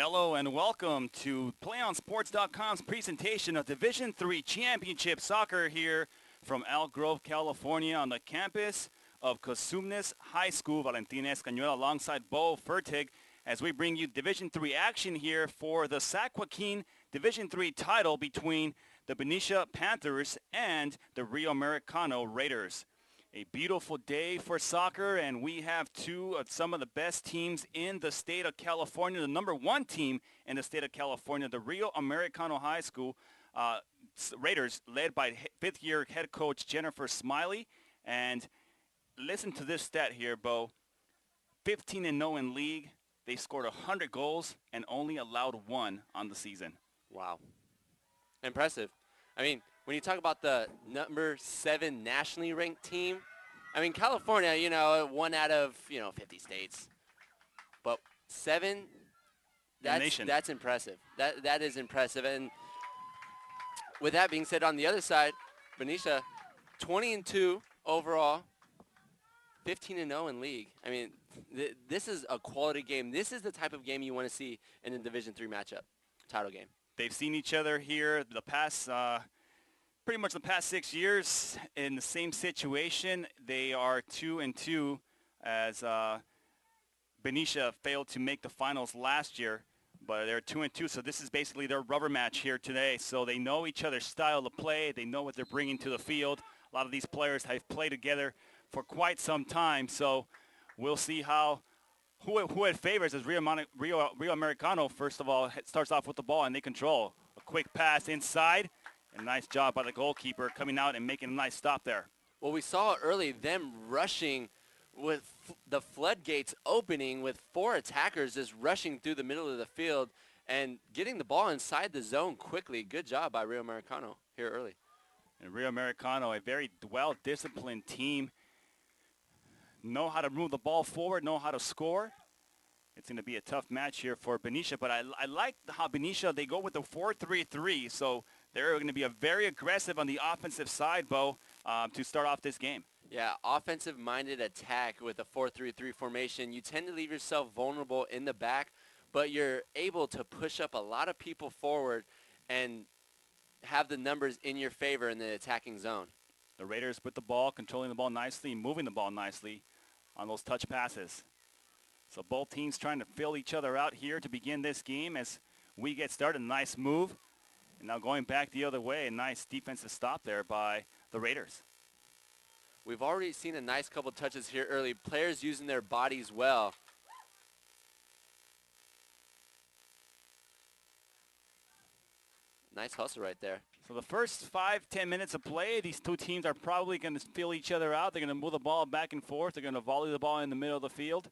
Hello and welcome to PlayOnSports.com's presentation of Division III Championship Soccer here from Elk Grove, California on the campus of Cosumnes High School. Valentina Escañuela alongside Bo Fertig as we bring you Division III action here for the Sac-Joaquin Division III title between the Benicia Panthers and the Rio Americano Raiders. A beautiful day for soccer, and we have two of some of the best teams in the state of California. The number one team in the state of California, the Rio Americano High School Raiders, led by fifth-year head coach Jennifer Smiley. And listen to this stat here, Bo. 15-0 in league. They scored 100 goals and only allowed one on the season. Wow. Impressive. I mean, when you talk about the number 7 nationally ranked team, I mean, California, 1 out of, 50 states. But 7, that's impressive. That is impressive. And with that being said, on the other side, Benicia, 20-2 overall, 15-0 in league. I mean, this is a quality game. This is the type of game you want to see in a Division III matchup, title game. They've seen each other here the past pretty much the past 6 years in the same situation. They are 2-2 as Benicia failed to make the finals last year, but they're 2-2. So this is basically their rubber match here today. So they know each other's style of play. They know what they're bringing to the field. A lot of these players have played together for quite some time. So we'll see who it favors as Rio Americano, first of all, starts off with the ball and they control. A quick pass inside. A nice job by the goalkeeper coming out and making a nice stop there. Well, we saw early them rushing with the floodgates opening with 4 attackers just rushing through the middle of the field and getting the ball inside the zone quickly. Good job by Rio Americano here early. And Rio Americano, a very well-disciplined team, know how to move the ball forward, know how to score. It's going to be a tough match here for Benicia, but I like how Benicia, they go with the 4-3-3, so they're going to be very aggressive on the offensive side, Bo, to start off this game. Yeah, offensive-minded attack with a 4-3-3 formation. You tend to leave yourself vulnerable in the back, but you're able to push up a lot of people forward and have the numbers in your favor in the attacking zone. The Raiders with the ball, controlling the ball nicely, moving the ball nicely on those touch passes. So both teams trying to fill each other out here to begin this game as we get started. Nice move. And now going back the other way, a nice defensive stop there by the Raiders. We've already seen a nice couple touches here early. Players using their bodies well. Nice hustle right there. So the first 5-10 minutes of play, these two teams are probably going to fill each other out. They're going to move the ball back and forth. They're going to volley the ball in the middle of the field.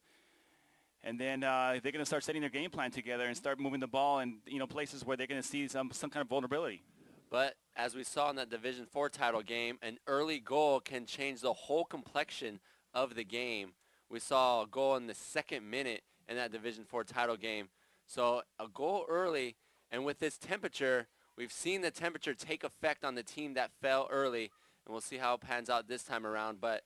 And then they're going to start setting their game plan together and start moving the ball in places where they're going to see some kind of vulnerability. But as we saw in that Division IV title game, an early goal can change the whole complexion of the game. We saw a goal in the 2nd minute in that Division IV title game. So a goal early, and with this temperature, we've seen the temperature take effect on the team that fell early, and we'll see how it pans out this time around. But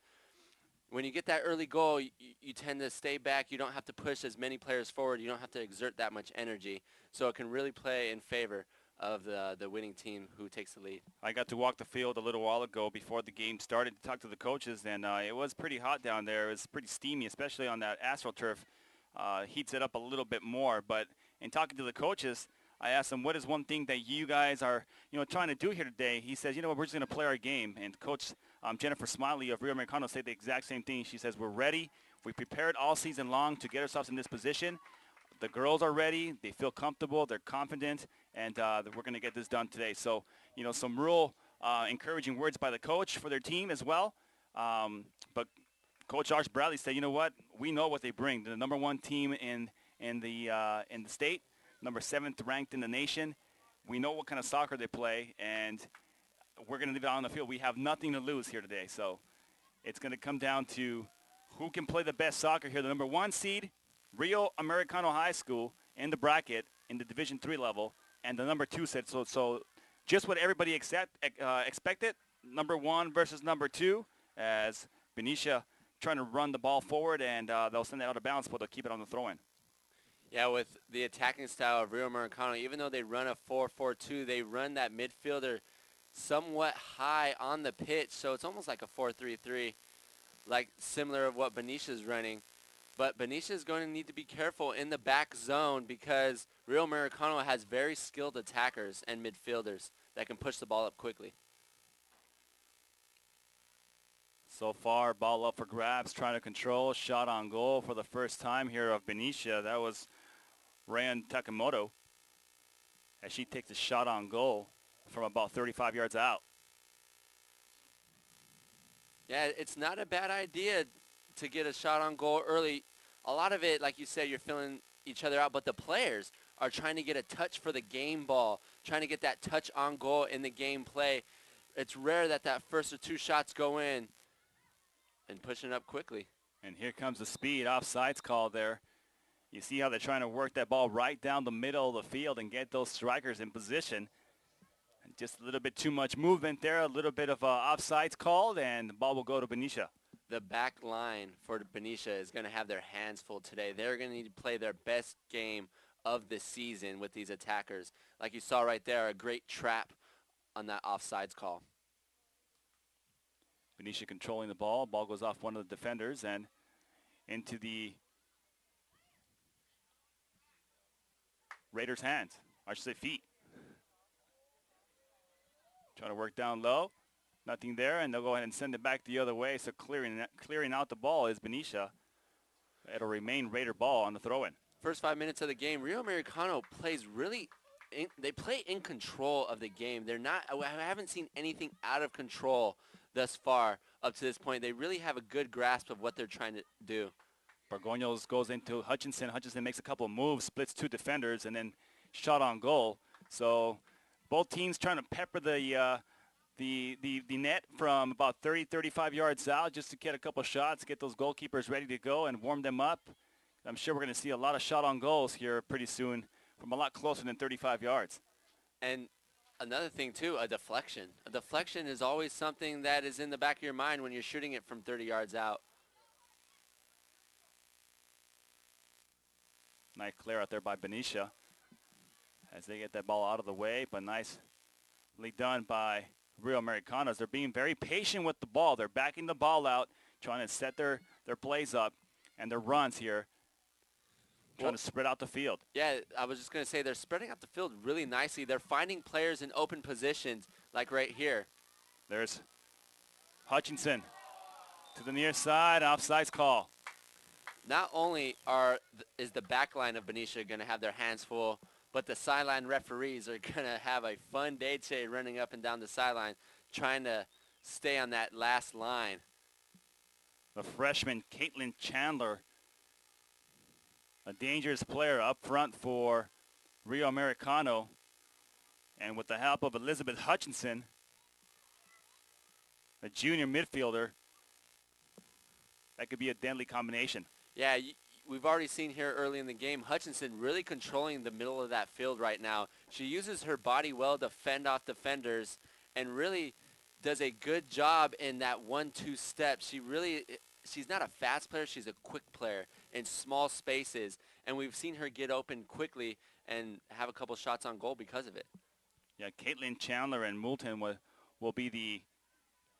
when you get that early goal, you tend to stay back. You don't have to push as many players forward. You don't have to exert that much energy. So it can really play in favor of the winning team who takes the lead. I got to walk the field a little while ago before the game started to talk to the coaches, and it was pretty hot down there. It was pretty steamy, especially on that AstroTurf. Heats it up a little bit more. But in talking to the coaches, I asked them, what is one thing that you guys are, trying to do here today? He says, we're just going to play our game. And Coach Jennifer Smiley of Rio Americano said the exact same thing. She says, we're ready. We prepared all season long to get ourselves in this position. The girls are ready. They feel comfortable. They're confident. And we're going to get this done today. So, some real encouraging words by the coach for their team as well. But Coach Arch Bradley said, we know what they bring. They're the number 1 team in the state. Number 7th ranked in the nation. We know what kind of soccer they play, and we're going to leave it out on the field. We have nothing to lose here today, so it's going to come down to who can play the best soccer here. The number 1 seed, Rio Americano High School, in the bracket in the Division III level, and the number 2 seed. So just what everybody expected, number 1 versus number 2, as Benicia trying to run the ball forward, and they'll send it out of bounds, but they'll keep it on the throw-in. Yeah, with the attacking style of Rio Americano, even though they run a 4-4-2, they run that midfielder somewhat high on the pitch, so it's almost like a 4-3-3, like similar of what Benicia's running. But Benicia is going to need to be careful in the back zone because Rio Americano has very skilled attackers and midfielders that can push the ball up quickly. So far, ball up for grabs, trying to control, shot on goal for the first time here of Benicia. That was Ryan Takamoto as she takes a shot on goal from about 35 yards out. Yeah, it's not a bad idea to get a shot on goal early. A lot of it, like you said, you're filling each other out, but the players are trying to get a touch for the game ball, trying to get that touch on goal in the game play. It's rare that that first or two shots go in and pushing it up quickly. And here comes the speed. Offsides call there. You see how they're trying to work that ball right down the middle of the field and get those strikers in position. And just a little bit too much movement there, a little bit of offsides called, and the ball will go to Benicia. The back line for Benicia is going to have their hands full today. They're going to need to play their best game of the season with these attackers. Like you saw right there, a great trap on that offsides call. Benicia controlling the ball. Ball goes off one of the defenders and into the Raiders' hands. I should say feet. Trying to work down low. Nothing there, and they'll go ahead and send it back the other way. So clearing out the ball is Benicia. It'll remain Raider ball on the throw-in. First 5 minutes of the game, Rio Americano plays really they play in control of the game. I haven't seen anything out of control thus far up to this point. They really have a good grasp of what they're trying to do. Borgoños goes into Hutchinson. Hutchinson makes a couple of moves, splits two defenders, and then shot on goal. So both teams trying to pepper the net from about 30, 35 yards out just to get a couple shots, get those goalkeepers ready to go and warm them up. I'm sure we're going to see a lot of shot on goals here pretty soon from a lot closer than 35 yards. And another thing, too, a deflection. A deflection is always something that is in the back of your mind when you're shooting it from 30 yards out. Nice clear out there by Benicia as they get that ball out of the way, but nicely done by Rio Americanos. They're being very patient with the ball. They're backing the ball out, trying to set their plays up and their runs here, trying to spread out the field. Yeah, I was just going to say they're spreading out the field really nicely. They're finding players in open positions, like right here. There's Hutchinson to the near side, offsides call. Not only is the back line of Benicia going to have their hands full, but the sideline referees are going to have a fun day today running up and down the sideline, trying to stay on that last line. The freshman, Caitlin Chandler, a dangerous player up front for Rio Americano. And with the help of Elizabeth Hutchinson, a junior midfielder, that could be a deadly combination. Yeah, we've already seen here early in the game, Hutchinson really controlling the middle of that field right now. She uses her body well to fend off defenders and really does a good job in that 1-2 step. She's not a fast player, she's a quick player in small spaces, and we've seen her get open quickly and have a couple shots on goal because of it. Yeah, Caitlin Chandler and Moulton will be the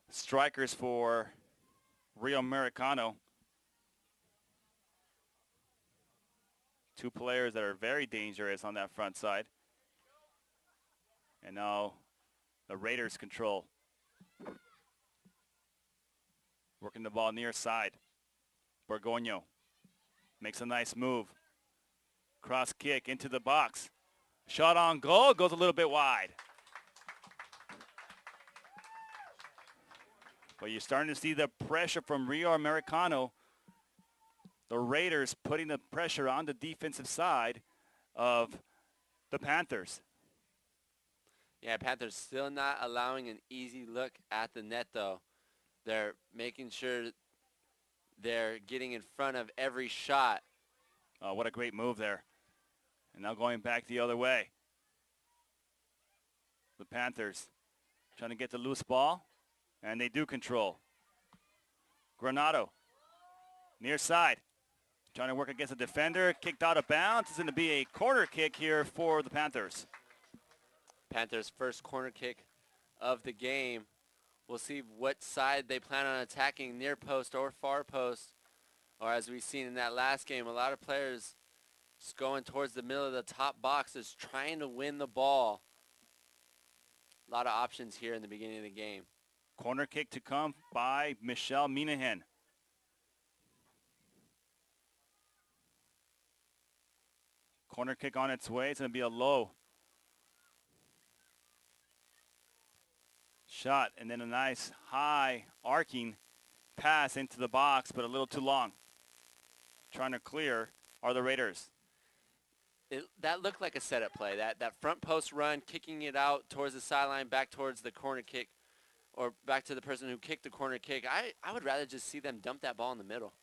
strikers for Rio Americano. Two players that are very dangerous on that front side. And now the Raiders control. Working the ball near side. Borgoño makes a nice move. Cross kick into the box. Shot on goal, goes a little bit wide. But you're starting to see the pressure from Rio Americano. The Raiders putting the pressure on the defensive side of the Panthers. Yeah, Panthers still not allowing an easy look at the net, though. They're making sure they're getting in front of every shot. Oh, what a great move there. And now going back the other way. The Panthers trying to get the loose ball, and they do control. Granado, near side. Trying to work against the defender. Kicked out of bounds. It's going to be a corner kick here for the Panthers. Panthers' first corner kick of the game. We'll see what side they plan on attacking, near post or far post. Or as we've seen in that last game, a lot of players just going towards the middle of the top boxes, trying to win the ball. A lot of options here in the beginning of the game. Corner kick to come by Michelle Minahan. Corner kick on its way. It's going to be a low shot, and then a nice high arcing pass into the box, but a little too long. Trying to clear are the Raiders. That looked like a setup play. That front post run, kicking it out towards the sideline, back towards the corner kick, or back to the person who kicked the corner kick. I would rather just see them dump that ball in the middle.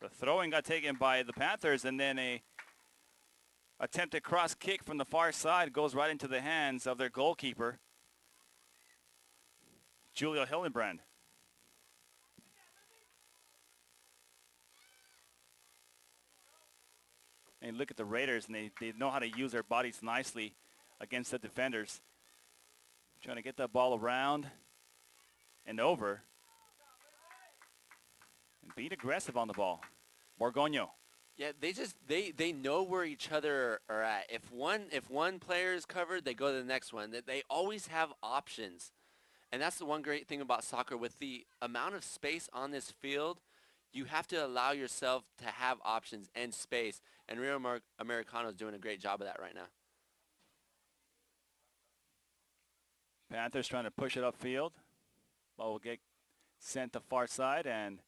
The throwing got taken by the Panthers, and then a attempted cross kick from the far side goes right into the hands of their goalkeeper, Julia Hillenbrand. And look at the Raiders, and they know how to use their bodies nicely against the defenders. Trying to get that ball around and over. And being aggressive on the ball. Borgoño. Yeah, they know where each other are at. If one player is covered, they go to the next one. They always have options. And that's the one great thing about soccer. With the amount of space on this field, you have to allow yourself to have options and space. And Rio Americano is doing a great job of that right now. Panthers trying to push it upfield. Ball will get sent to far side and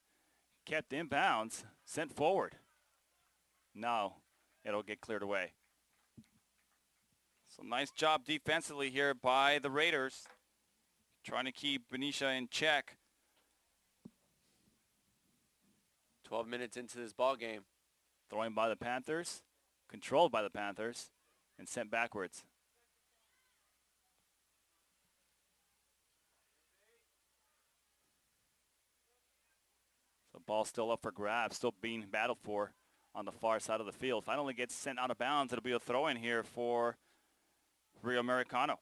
kept in bounds, sent forward. Now it'll get cleared away. So nice job defensively here by the Raiders, trying to keep Benicia in check. 12 minutes into this ball game. Throwing by the Panthers, controlled by the Panthers, and sent backwards. So ball still up for grabs, still being battled for on the far side of the field. Finally gets sent out of bounds. It'll be a throw-in here for Rio Americano.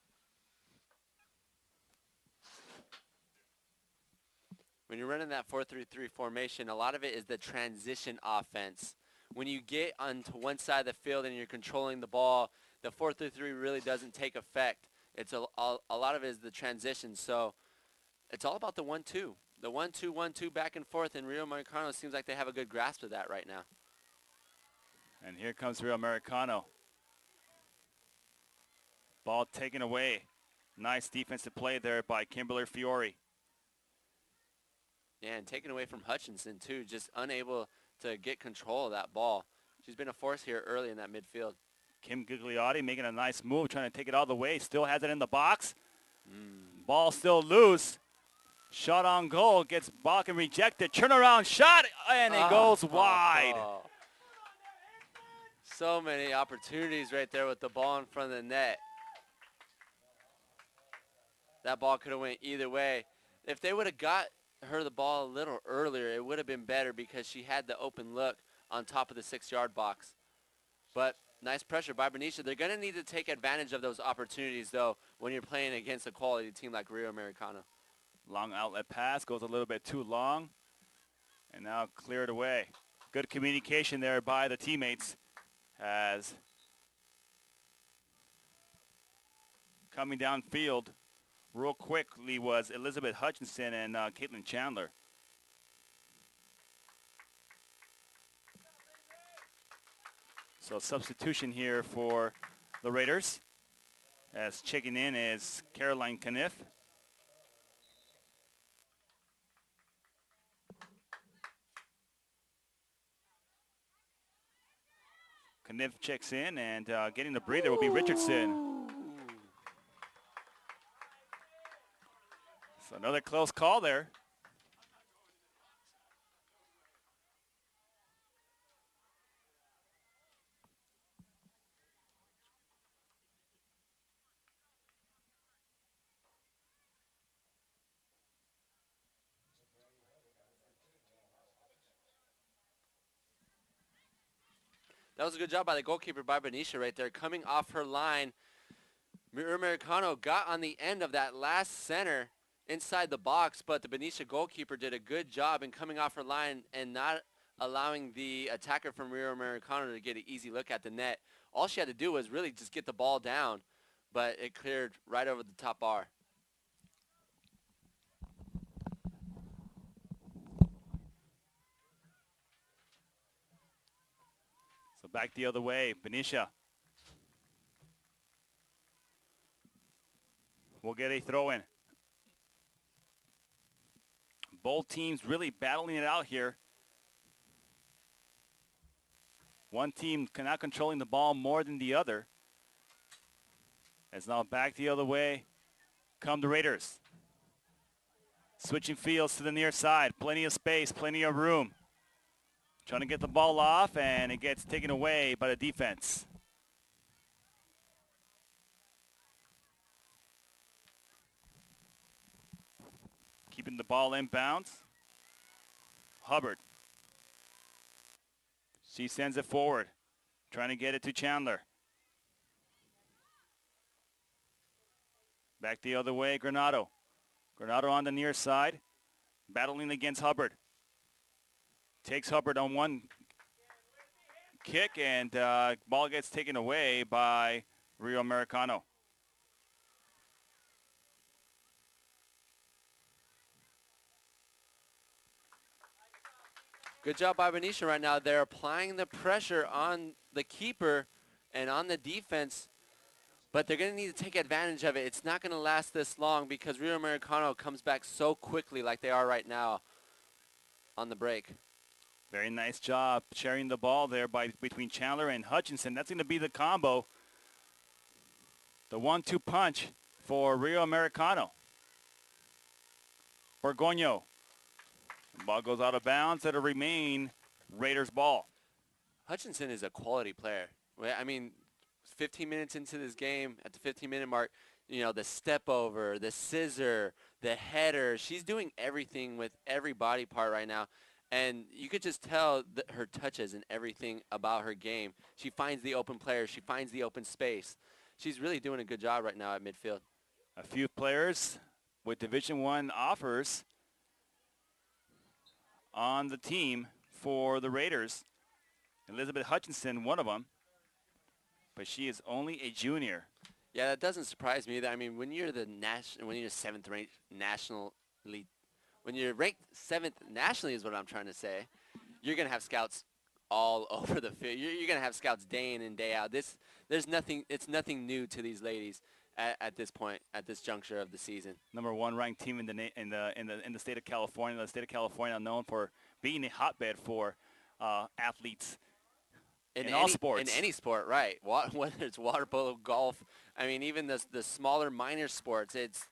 When you're running that 4-3-3 formation, a lot of it is the transition offense. When you get onto one side of the field and you're controlling the ball, the 4-3-3 really doesn't take effect. It's a lot of it is the transition. So it's all about the 1-2. The 1-2, 1-2 back and forth, and Rio Americano seems like they have a good grasp of that right now. And here comes Rio Americano. Ball taken away. Nice defensive play there by Kimberly Fiore. Yeah, and taken away from Hutchinson, too, just unable to get control of that ball. She's been a force here early in that midfield. Kim Gigliotti making a nice move, trying to take it all the way. Still has it in the box. Ball still loose. Shot on goal, gets blocked and rejected. Turnaround shot, and it goes wide. So many opportunities right there with the ball in front of the net. That ball could have went either way. If they would have got her the ball a little earlier, it would have been better because she had the open look on top of the 6-yard box. But nice pressure by Benicia. They're going to need to take advantage of those opportunities, though, when you're playing against a quality team like Rio Americano. Long outlet pass, goes a little bit too long, and now cleared away. Good communication there by the teammates as coming downfield real quickly was Elizabeth Hutchinson and Caitlin Chandler. So substitution here for the Raiders, as checking in is Caroline Kniff. Kniff checks in, and getting the breather will be Richardson. So another close call there. That was a good job by the goalkeeper, by Benicia right there. Coming off her line, Rio Americano got on the end of that last center inside the box, but the Benicia goalkeeper did a good job in coming off her line and not allowing the attacker from Rio Americano to get an easy look at the net. All she had to do was really just get the ball down, but it cleared right over the top bar. So back the other way, Benicia will get a throw-in. Both teams really battling it out here. One team not controlling the ball more than the other. As now back the other way come the Raiders. Switching fields to the near side. Plenty of space, plenty of room. Trying to get the ball off, and it gets taken away by the defense. Keeping the ball inbounds. Hubbard. She sends it forward. Trying to get it to Chandler. Back the other way, Granado. Granado on the near side. Battling against Hubbard. Takes Hubbard on one kick, and ball gets taken away by Rio Americano. Good job by Benicia right now. They're applying the pressure on the keeper and on the defense, but they're going to need to take advantage of it. It's not going to last this long because Rio Americano comes back so quickly like they are right now on the break. Very nice job sharing the ball there between Chandler and Hutchinson. That's going to be the combo. The 1-2 punch for Rio Americano. Borgoño. The ball goes out of bounds. It'll remain Raiders ball. Hutchinson is a quality player. I mean, 15 minutes into this game, at the 15-minute mark, you know, the step over, the scissor, the header. She's doing everything with every body part right now. And you could just tell that her touches and everything about her game. She finds the open player. She finds the open space. She's really doing a good job right now at midfield. A few players with Division I offers on the team for the Raiders. Elizabeth Hutchinson, one of them, but she is only a junior. Yeah, that doesn't surprise me. I mean, when you're seventh ranked nationally, when you're ranked 7th nationally is what I'm trying to say, you're going to have scouts all over the field. You're going to have scouts day in and day out. It's nothing new to these ladies at this point, at this juncture of the season. Number 1 ranked team in the state of California. The state of California known for being a hotbed for athletes in all sports. In any sport, right. Whether it's water polo, golf, I mean, even the smaller minor sports, it's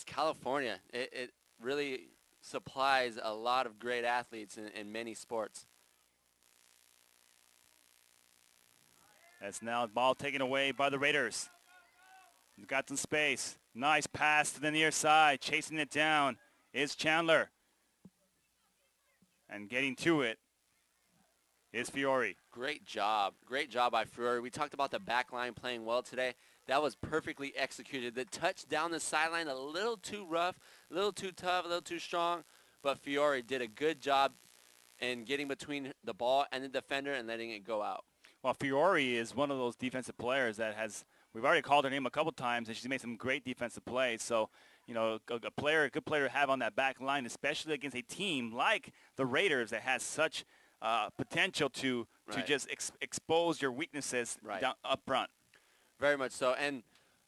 California. It really supplies a lot of great athletes in many sports. That's now the ball taken away by the Raiders. We've got some space. Nice pass to the near side. Chasing it down is Chandler. And getting to it is Fiore. Great job. Great job by Fiore. We talked about the back line playing well today. That was perfectly executed. The touch down the sideline, a little too rough, a little too tough, a little too strong. But Fiore did a good job in getting between the ball and the defender and letting it go out. Well, Fiore is one of those defensive players that we've already called her name a couple times, and she's made some great defensive plays. So, you know, a good player to have on that back line, especially against a team like the Raiders that has such potential to just expose your weaknesses down up front. Very much so. And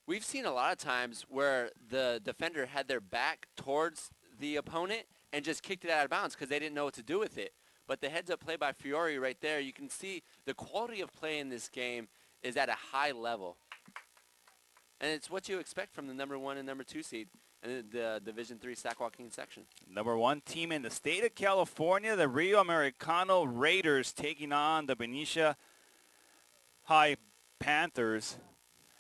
we've seen a lot of times where the defender had their back towards the opponent and just kicked it out of bounds because they didn't know what to do with it. But the heads-up play by Fiore right there, you can see the quality of play in this game is at a high level. And it's what you expect from the number 1 and number 2 seed in the Division III Sac-Joaquin section. Number 1 team in the state of California, the Rio Americano Raiders, taking on the Benicia High Panthers,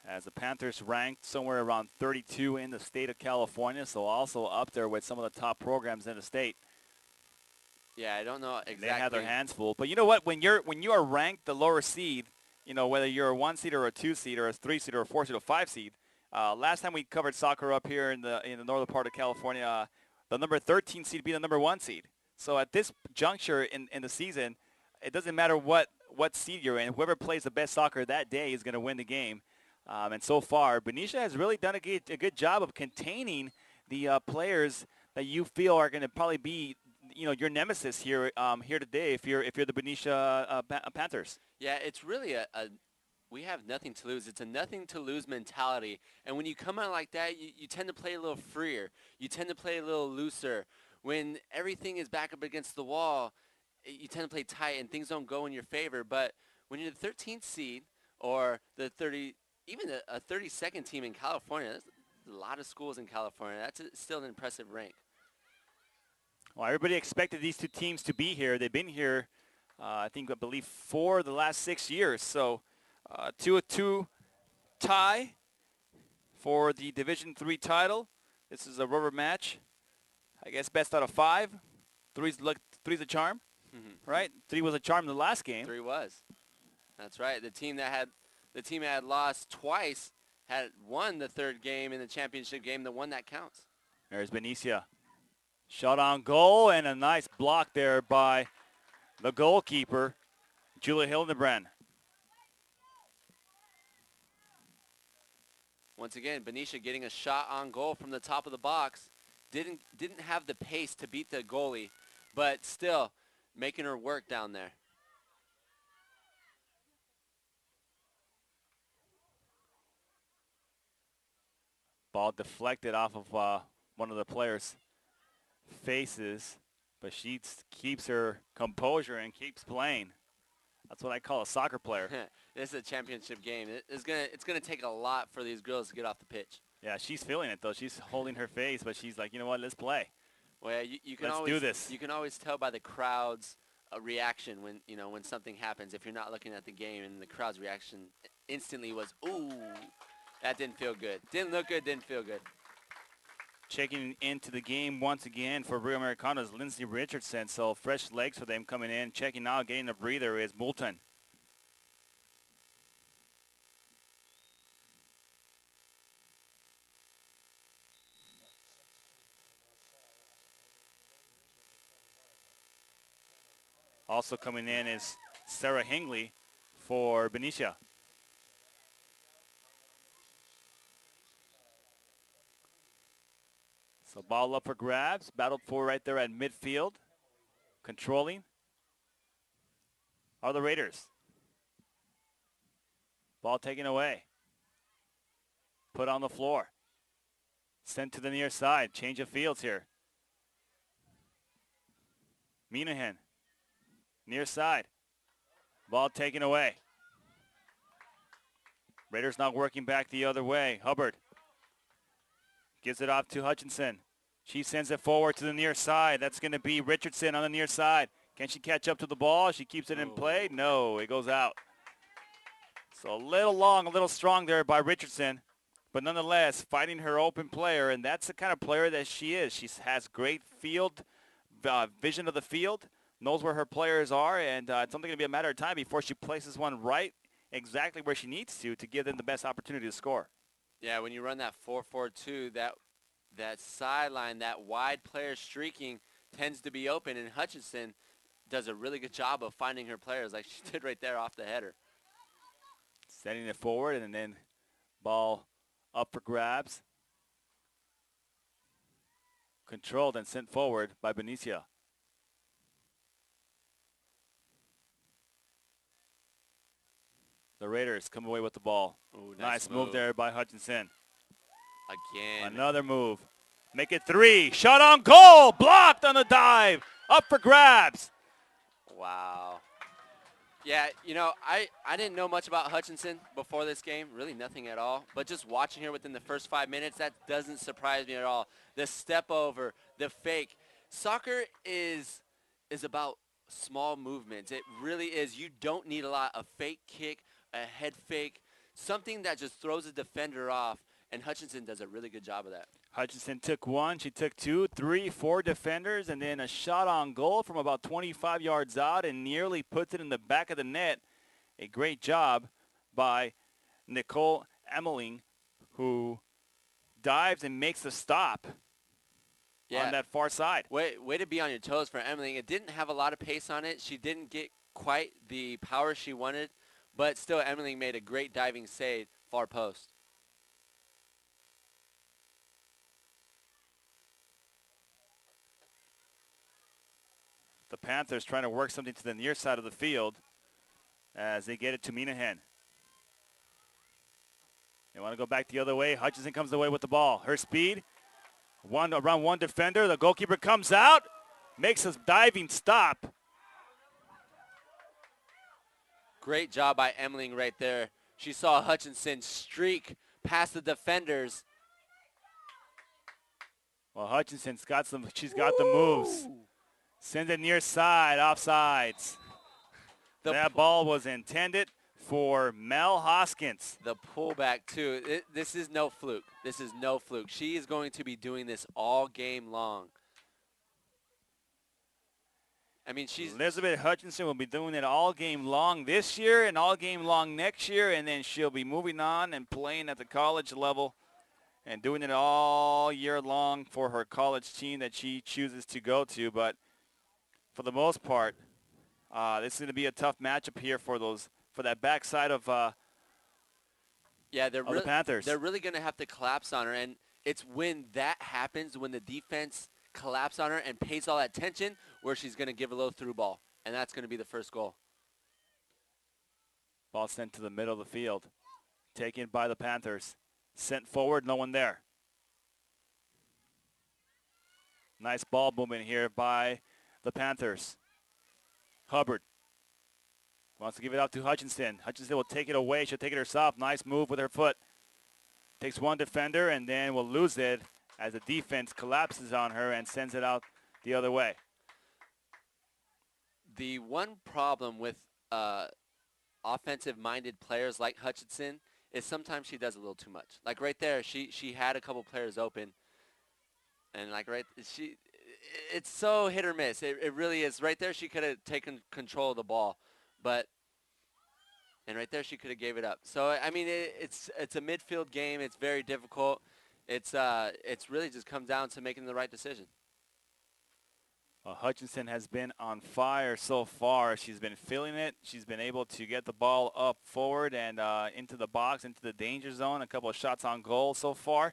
as the Panthers ranked somewhere around 32 in the state of California, so also up there with some of the top programs in the state. Yeah, I don't know And exactly. they have their hands full. But you know what? When you are ranked the lower seed, you know, whether you're a 1 seed or a 2 seed or a 3 seed or a 4 seed or a 5 seed. Last time we covered soccer up here in the northern part of California, the number 13 seed beat the number 1 seed. So at this juncture in the season, it doesn't matter what seed you're in. Whoever plays the best soccer that day is going to win the game. And so far, Benicia has really done a good job of containing the players that you feel are going to probably be, you know, your nemesis here here today if you're the Benicia Panthers. Yeah, it's really we have nothing to lose. It's a nothing to lose mentality. And when you come out like that, you tend to play a little freer. You tend to play a little looser. When everything is back up against the wall, you tend to play tight and things don't go in your favor. But when you're the 13th seed or the 30, even a 32nd team in California, there's a lot of schools in California. That's still an impressive rank. Well, everybody expected these two teams to be here. They've been here, I believe, 4 of the last 6 years. So 2-2 tie for the Division III title. This is a rubber match. I guess best out of 5. Three's a charm, right? 3 was a charm in the last game. 3 was. That's right. The team that had lost twice had won the 3rd game in the championship game, the one that counts. There's Benicia. Shot on goal and a nice block there by the goalkeeper, Julia Hildebrand. Once again, Benicia getting a shot on goal from the top of the box. Didn't have the pace to beat the goalie, but still making her work down there. Ball deflected off of one of the players' faces, but she keeps her composure and keeps playing. That's what I call a soccer player. This is a championship game. It's gonna take a lot for these girls to get off the pitch. Yeah, she's feeling it though. She's holding her face, but she's like, you know what? Let's play. Well, you can Let's always do this. You can always tell by the crowd's reaction when something happens. If you're not looking at the game, and the crowd's reaction instantly was, "Ooh, that didn't feel good. Didn't look good. Didn't feel good." Checking into the game once again for Rio Americano is Lindsay Richardson. So fresh legs for them coming in. Checking out, getting a breather is Moulton. Also coming in is Sarah Hingley for Benicia. So ball up for grabs. Battled for right there at midfield. Controlling are the Raiders. Ball taken away. Put on the floor. Sent to the near side. Change of fields here. Minahan. Near side. Ball taken away. Raiders not working back the other way. Hubbard gives it off to Hutchinson. She sends it forward to the near side. That's going to be Richardson on the near side. Can she catch up to the ball? She keeps it in play. No, it goes out. So a little long, a little strong there by Richardson. But nonetheless, fighting her open player, and that's the kind of player that she is. She has great field vision of the field, knows where her players are, and it's only going to be a matter of time before she places one right exactly where she needs to give them the best opportunity to score. Yeah, when you run that 4-4-2, that sideline, that wide player streaking tends to be open, and Hutchinson does a really good job of finding her players like she did right there off the header. Sending it forward, and then ball up for grabs. Controlled and sent forward by Benicia. The Raiders come away with the ball. Ooh, nice move there by Hutchinson. Again. Another move. Make it 3. Shot on goal. Blocked on the dive. Up for grabs. Wow. Yeah, you know, I didn't know much about Hutchinson before this game. Really nothing at all. But just watching her within the first 5 minutes, that doesn't surprise me at all. The step over, the fake. Soccer is about small movements. It really is. You don't need a lot. A fake kick, a head fake, something that just throws a defender off, and Hutchinson does a really good job of that. Hutchinson took one, she took two, three, four defenders, and then a shot on goal from about 25 yards out and nearly puts it in the back of the net. A great job by Nicole Emmeling, who dives and makes the stop on that far side. Way to be on your toes for Emily. It didn't have a lot of pace on it. She didn't get quite the power she wanted, but still Emily made a great diving save, far post. The Panthers trying to work something to the near side of the field as they get it to Minahan. They want to go back the other way. Hutchinson comes away with the ball. Her speed, around one defender. The goalkeeper comes out, makes a diving stop. Great job by Emmeling right there. She saw Hutchinson streak past the defenders. Well, Hutchinson's got she's got the moves. Sends it near side, offsides. That ball was intended for Mel Hoskins. The pullback, too. This is no fluke. This is no fluke. She is going to be doing this all game long. I mean, Elizabeth Hutchinson will be doing it all game long this year and all game long next year, and then she'll be moving on and playing at the college level and doing it all year long for her college team that she chooses to go to. But for the most part, this is going to be a tough matchup here for that backside of the Panthers. They're really going to have to collapse on her, and it's when that happens, when the defense collapse on her and pays all that tension, where she's going to give a little through ball, and that's going to be the first goal. Ball sent to the middle of the field, taken by the Panthers. Sent forward, no one there. Nice ball movement here by the Panthers. Hubbard wants to give it out to Hutchinson. Hutchinson will take it away. She'll take it herself. Nice move with her foot. Takes one defender and then will lose it as the defense collapses on her and sends it out the other way. The one problem with offensive-minded players like Hutchinson is sometimes she does a little too much. Like right there, she had a couple players open, and like it's so hit or miss. It really is. Right there, she could have taken control of the ball, and right there she could have gave it up. So I mean, it's a midfield game. It's very difficult. It's really just comes down to making the right decision. Hutchinson has been on fire so far. She's been feeling it. She's been able to get the ball up forward and into the box, into the danger zone. A couple of shots on goal so far.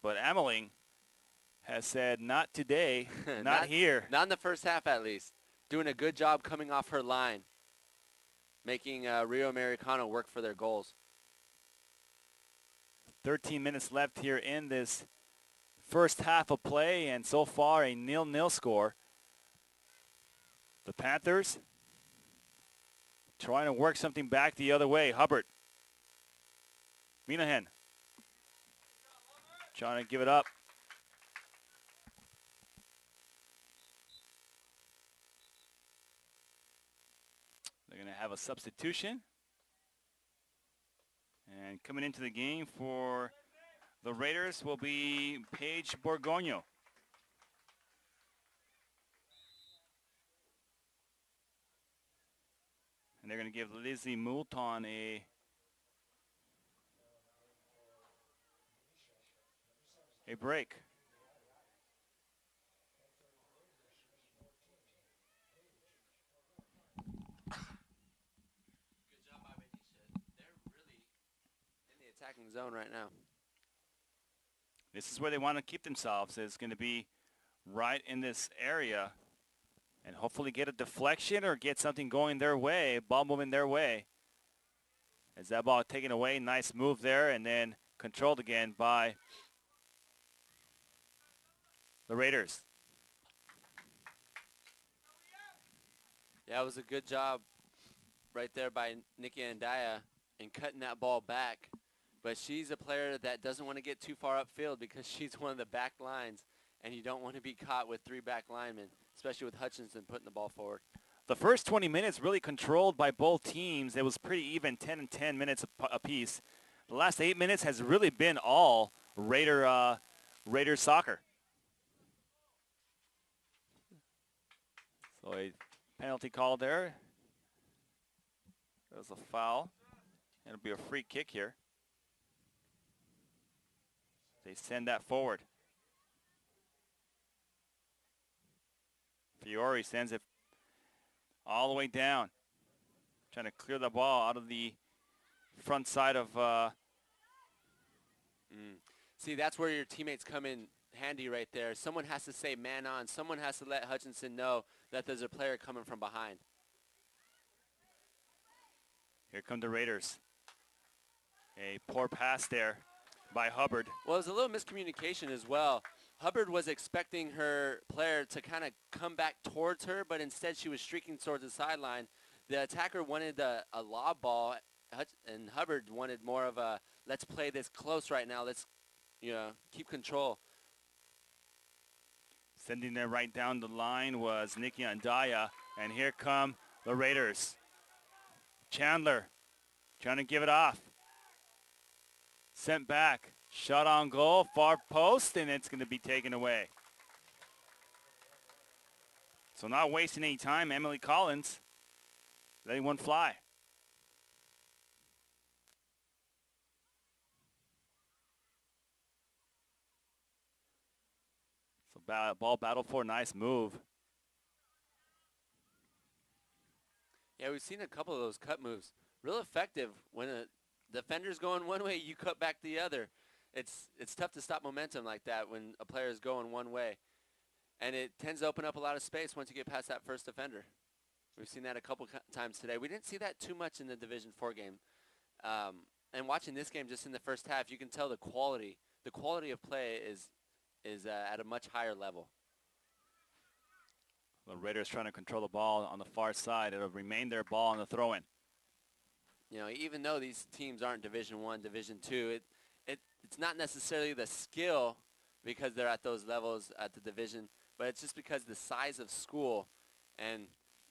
But Emmeling has said, not today, not here. Not in the first half, at least. Doing a good job coming off her line, making Rio Americano work for their goals. 13 minutes left here in this first half of play, and so far a 0-0 score. The Panthers trying to work something back the other way. Hubbard. Minahan trying to give it up. They're going to have a substitution. And coming into the game for the Raiders will be Paige Borgogno. And they're going to give Lizzie Moulton a break. Good job by Benicia. They're really in the attacking zone right now. This is where they want to keep themselves. It's going to be right in this area and hopefully get a deflection or get something going their way, ball moving their way. As that ball taken away, nice move there, and then controlled again by the Raiders. Yeah, it was a good job right there by Nikki Andaya in cutting that ball back. But she's a player that doesn't want to get too far upfield because she's one of the back lines, and you don't want to be caught with three back linemen, especially with Hutchinson putting the ball forward. The first 20 minutes really controlled by both teams. It was pretty even, 10 and 10 minutes apiece. The last 8 minutes has really been all Raiders soccer. So a penalty call there. That was a foul. It'll be a free kick here. They send that forward. Fiore sends it all the way down. Trying to clear the ball out of the front side of... See, that's where your teammates come in handy right there. Someone has to say man on. Someone has to let Hutchinson know that there's a player coming from behind. Here come the Raiders. A poor pass there by Hubbard. Well, it was a little miscommunication as well. Hubbard was expecting her player to kind of come back towards her, but instead she was streaking towards the sideline. The attacker wanted a lob ball, and Hubbard wanted more of a, let's play this close right now. Let's, keep control. Sending it right down the line was Nikki Andaya, and here come the Raiders. Chandler trying to give it off. Sent back. Shot on goal, far post, and it's going to be taken away. So not wasting any time, Emily Collins letting one fly. So ball battle for, nice move. Yeah, we've seen a couple of those cut moves. Real effective. When a defender's going one way, you cut back the other. It's tough to stop momentum like that when a player is going one way. And it tends to open up a lot of space once you get past that first defender. We've seen that a couple times today. We didn't see that too much in the Division IV game. And watching this game just in the first half, you can tell the quality of play is at a much higher level. The Raiders trying to control the ball on the far side. It'll remain their ball on the throw-in. Even though these teams aren't Division I, Division II, it's not necessarily the skill because they're at those levels at the division, but it's just because the size of school, and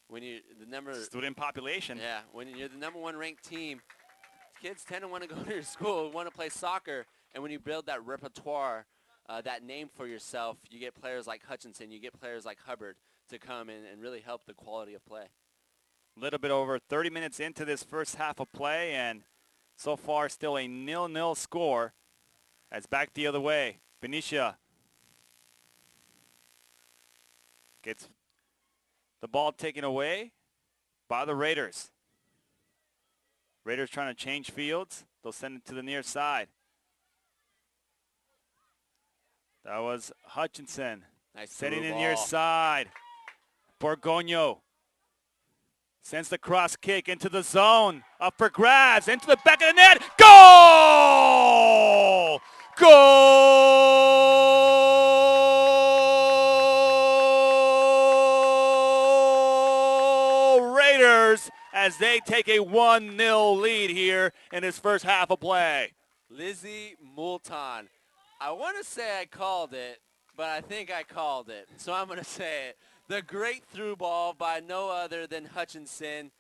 when you student population. Yeah, when you're the number 1 ranked team, kids tend to want to go to your school, want to play soccer, and when you build that repertoire, that name for yourself, you get players like Hutchinson, you get players like Hubbard to come in and really help the quality of play. A little bit over 30 minutes into this first half of play, and so far still a 0-0 score. As back the other way, Benicia gets the ball taken away by the Raiders. Raiders trying to change fields. They'll send it to the near side. That was Hutchinson. Nice setting through in ball. near side. Borgonio sends the cross kick into the zone. Up for grabs, into the back of the net. Goal! Goal! Raiders as they take a 1-0 lead here in this first half of play. Lizzie Moulton. I want to say I called it, but I think I called it, so I'm going to say it. The great through ball by no other than Hutchinson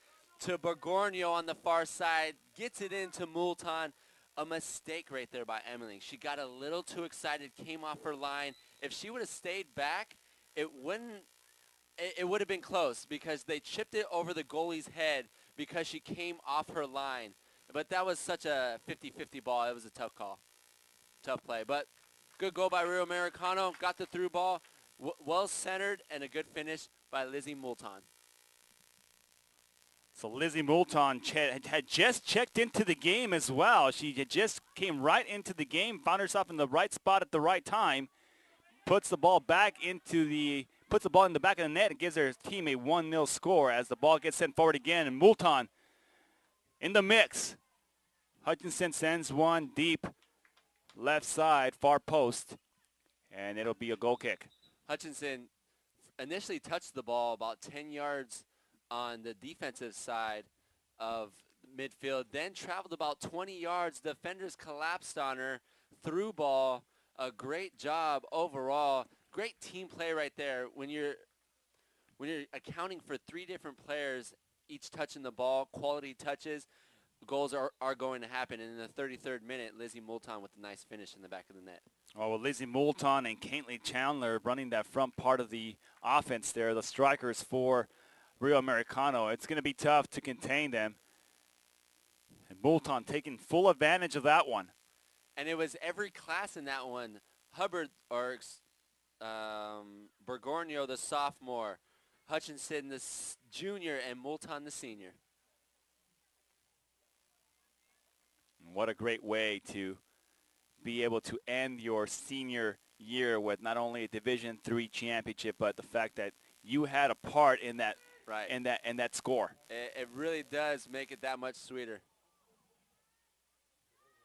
to Borgonio on the far side. Gets it into Moulton. A mistake right there by Emily. She got a little too excited, came off her line. If she would have stayed back, it would have been close because they chipped it over the goalie's head because she came off her line. But that was such a 50-50 ball. It was a tough call. Tough play. But good goal by Rio Americano. Got the through ball. Well centered and a good finish by Lizzie Moulton. So Lizzie Moulton had just checked into the game as well. She had just came right into the game, found herself in the right spot at the right time, puts the ball in the back of the net and gives her team a 1-0 score as the ball gets sent forward again. And Moulton in the mix. Hutchinson sends one deep left side, far post, and it'll be a goal kick. Hutchinson initially touched the ball about 10 yards on the defensive side of midfield, then traveled about 20 yards. Defenders collapsed on her. Through ball. A great job overall. Great team play right there. When you're accounting for 3 different players, each touching the ball, quality touches, goals are going to happen. And in the 33rd minute, Lizzie Moulton with a nice finish in the back of the net. Oh, well, Lizzie Moulton and Caitlin Chandler running that front part of the offense there, the strikers for Rio Americano. It's going to be tough to contain them. And Moulton taking full advantage of that one. And it was every class in that one. Hubbard, or Borgogno, the sophomore, Hutchinson, the junior, and Moulton, the senior. What a great way to be able to end your senior year with not only a Division III championship, but the fact that you had a part in that, right, in that score. It really does make it that much sweeter.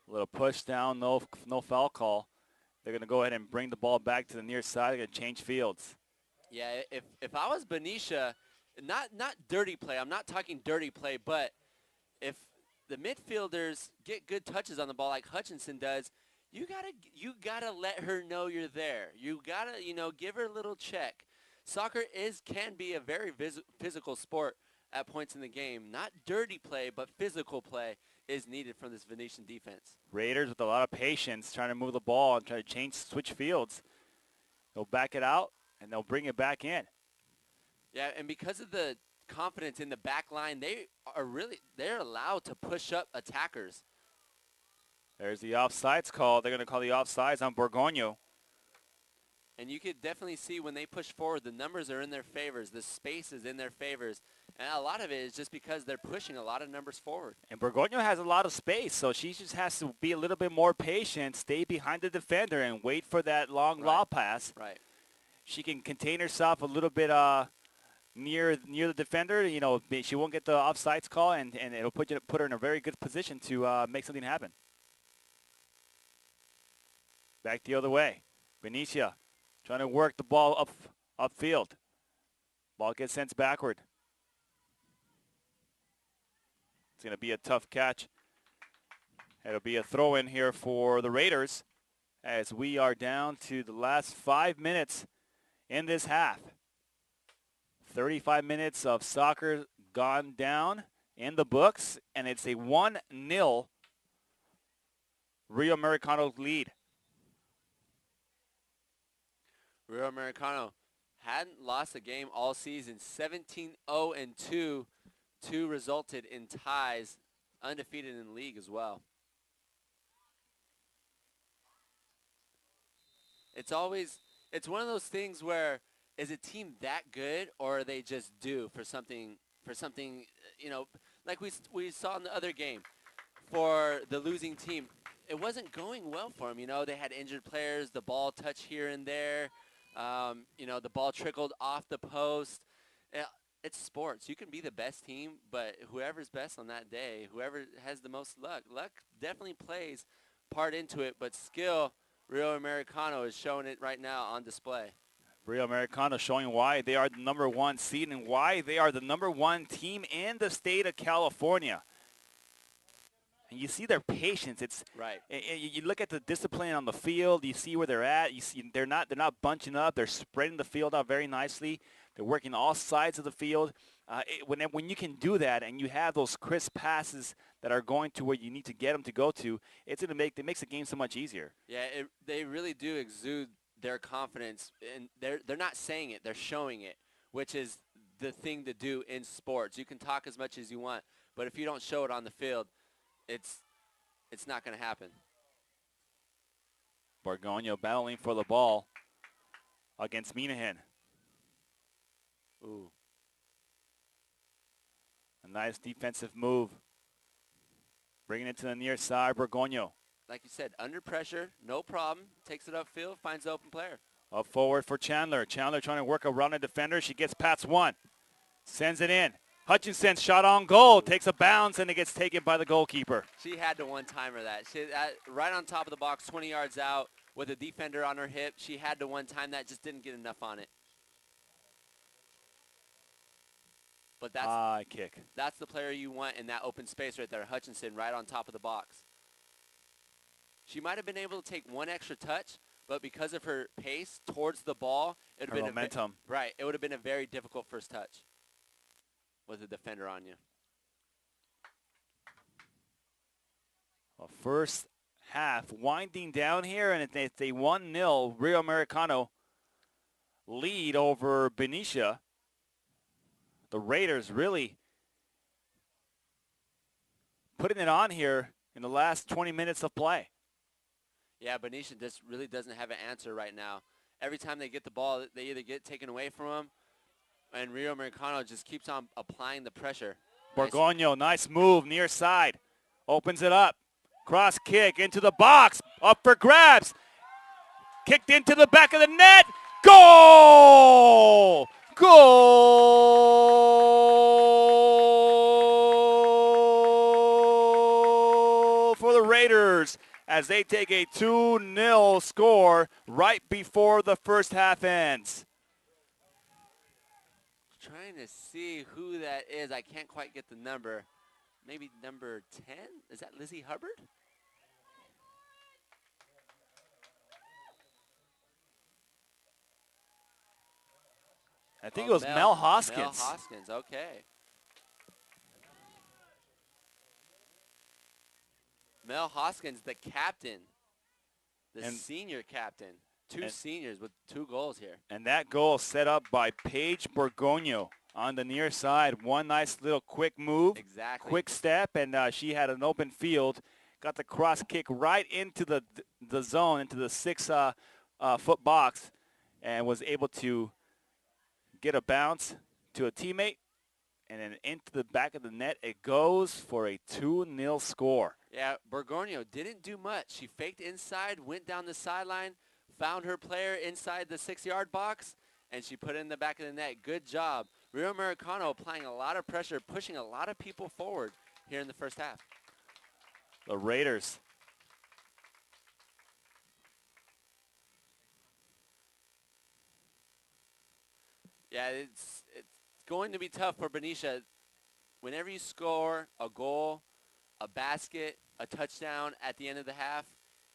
A little push down, no foul call. They're going to go ahead and bring the ball back to the near side. They're going to change fields. Yeah, if I was Benicia, not dirty play. I'm not talking dirty play, but if the midfielders get good touches on the ball like Hutchinson does, you gotta let her know you're there. You gotta, give her a little check. Soccer can be a very physical sport at points in the game. Not dirty play, but physical play is needed from this Venetian defense. Raiders with a lot of patience trying to move the ball and try to switch fields. They'll back it out, and they'll bring it back in. Yeah, and because of the confidence in the back line, they're allowed to push up attackers. There's the offsides call. They're going to call the offsides on Borgogno. And you could definitely see when they push forward, the numbers are in their favors. The space is in their favors. And a lot of it is just because they're pushing a lot of numbers forward. And Borgogno has a lot of space, so she just has to be a little bit more patient, stay behind the defender, and wait for that long lob pass. Right. She can contain herself a little bit near the defender. She won't get the offsides call, and it'll put her in a very good position to make something happen. Back the other way. Benicia trying to work the ball upfield. Ball gets sent backward. It's going to be a tough catch. It'll be a throw-in here for the Raiders as we are down to the last 5 minutes in this half. 35 minutes of soccer gone down in the books, and it's a 1-0 Rio Americano lead. Rio Americano hadn't lost a game all season. 17-0-2. 2 resulted in ties, undefeated in the league as well. It's one of those things where, is a team that good, or are they just due for something, like we saw in the other game for the losing team. It wasn't going well for them. They had injured players, the ball touched here and there. The ball trickled off the post. It's sports. You can be the best team, but whoever's best on that day, whoever has the most luck definitely plays part into it, but skill, Rio Americano is showing it right now on display. Rio Americano showing why they are the #1 seed and why they are the #1 team in the state of California. And you see their patience. It's right. You look at the discipline on the field. You see where they're at. You see they're not bunching up. They're spreading the field out very nicely. They're working all sides of the field. When you can do that and you have those crisp passes that are going to where you need to get them to go to, it makes the game so much easier. Yeah, they really do exude their confidence, and they're not saying it. They're showing it, which is the thing to do in sports. You can talk as much as you want, but if you don't show it on the field, it's not going to happen. Borgogno battling for the ball against Minahan. Ooh. A nice defensive move. Bringing it to the near side, Borgogno. Like you said, under pressure, no problem. Takes it upfield, finds the open player. Up forward for Chandler. Chandler trying to work around a defender. She gets past one. Sends it in. Hutchinson shot on goal. Takes a bounce, and it gets taken by the goalkeeper. She had to one-timer that. Right on top of the box, 20 yards out, with a defender on her hip. She had to one-time that, just didn't get enough on it. But that's the player you want in that open space right there. Hutchinson right on top of the box. She might have been able to take one extra touch, but because of her pace towards the ball, it would have been momentum. Right. It would have been a very difficult first touch with a defender on you. A first half winding down here, and it's a 1-0 Rio Americano lead over Benicia. The Raiders really putting it on here in the last 20 minutes of play. Yeah, Benicia just really doesn't have an answer right now. Every time they get the ball, they either get taken away from them, and Rio Americano just keeps on applying the pressure. Borgoño, nice move, near side. Opens it up. Cross kick into the box. Up for grabs. Kicked into the back of the net. Goal! Goal for the Raiders as they take a 2-0 score right before the first half ends. Trying to see who that is. I can't quite get the number. Maybe number 10? Is that Lizzie Hubbard? I think it was Mel Hoskins. Mel Hoskins, okay. Mel Hoskins, the captain, the senior captain. Two seniors with 2 goals here. And that goal set up by Paige Borgoño on the near side. One nice little quick move. Exactly. Quick step, and she had an open field. Got the cross kick right into the zone, into the 6-foot box, and was able to get a bounce to a teammate, and then into the back of the net. It goes for a 2-0 score. Yeah, Borgoño didn't do much. She faked inside, went down the sideline, found her player inside the 6-yard box, and she put it in the back of the net. Good job. Rio Americano applying a lot of pressure, pushing a lot of people forward here in the first half. The Raiders. Yeah, it's going to be tough for Benicia. Whenever you score a goal, a basket, a touchdown at the end of the half,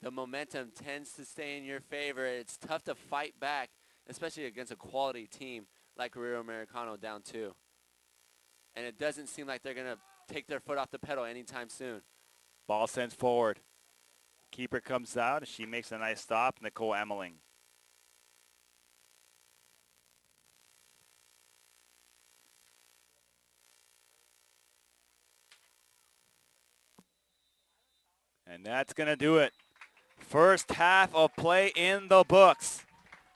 the momentum tends to stay in your favor. It's tough to fight back, especially against a quality team like Rio Americano down 2. And it doesn't seem like they're going to take their foot off the pedal anytime soon. Ball sent forward. Keeper comes out, and she makes a nice stop, Nicole Emmeling. And that's going to do it. First half of play in the books.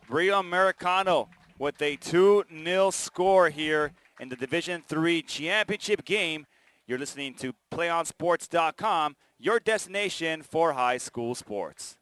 Rio Americano with a 2-0 score here in the Division III championship game. You're listening to PlayOnSports.com, your destination for high school sports.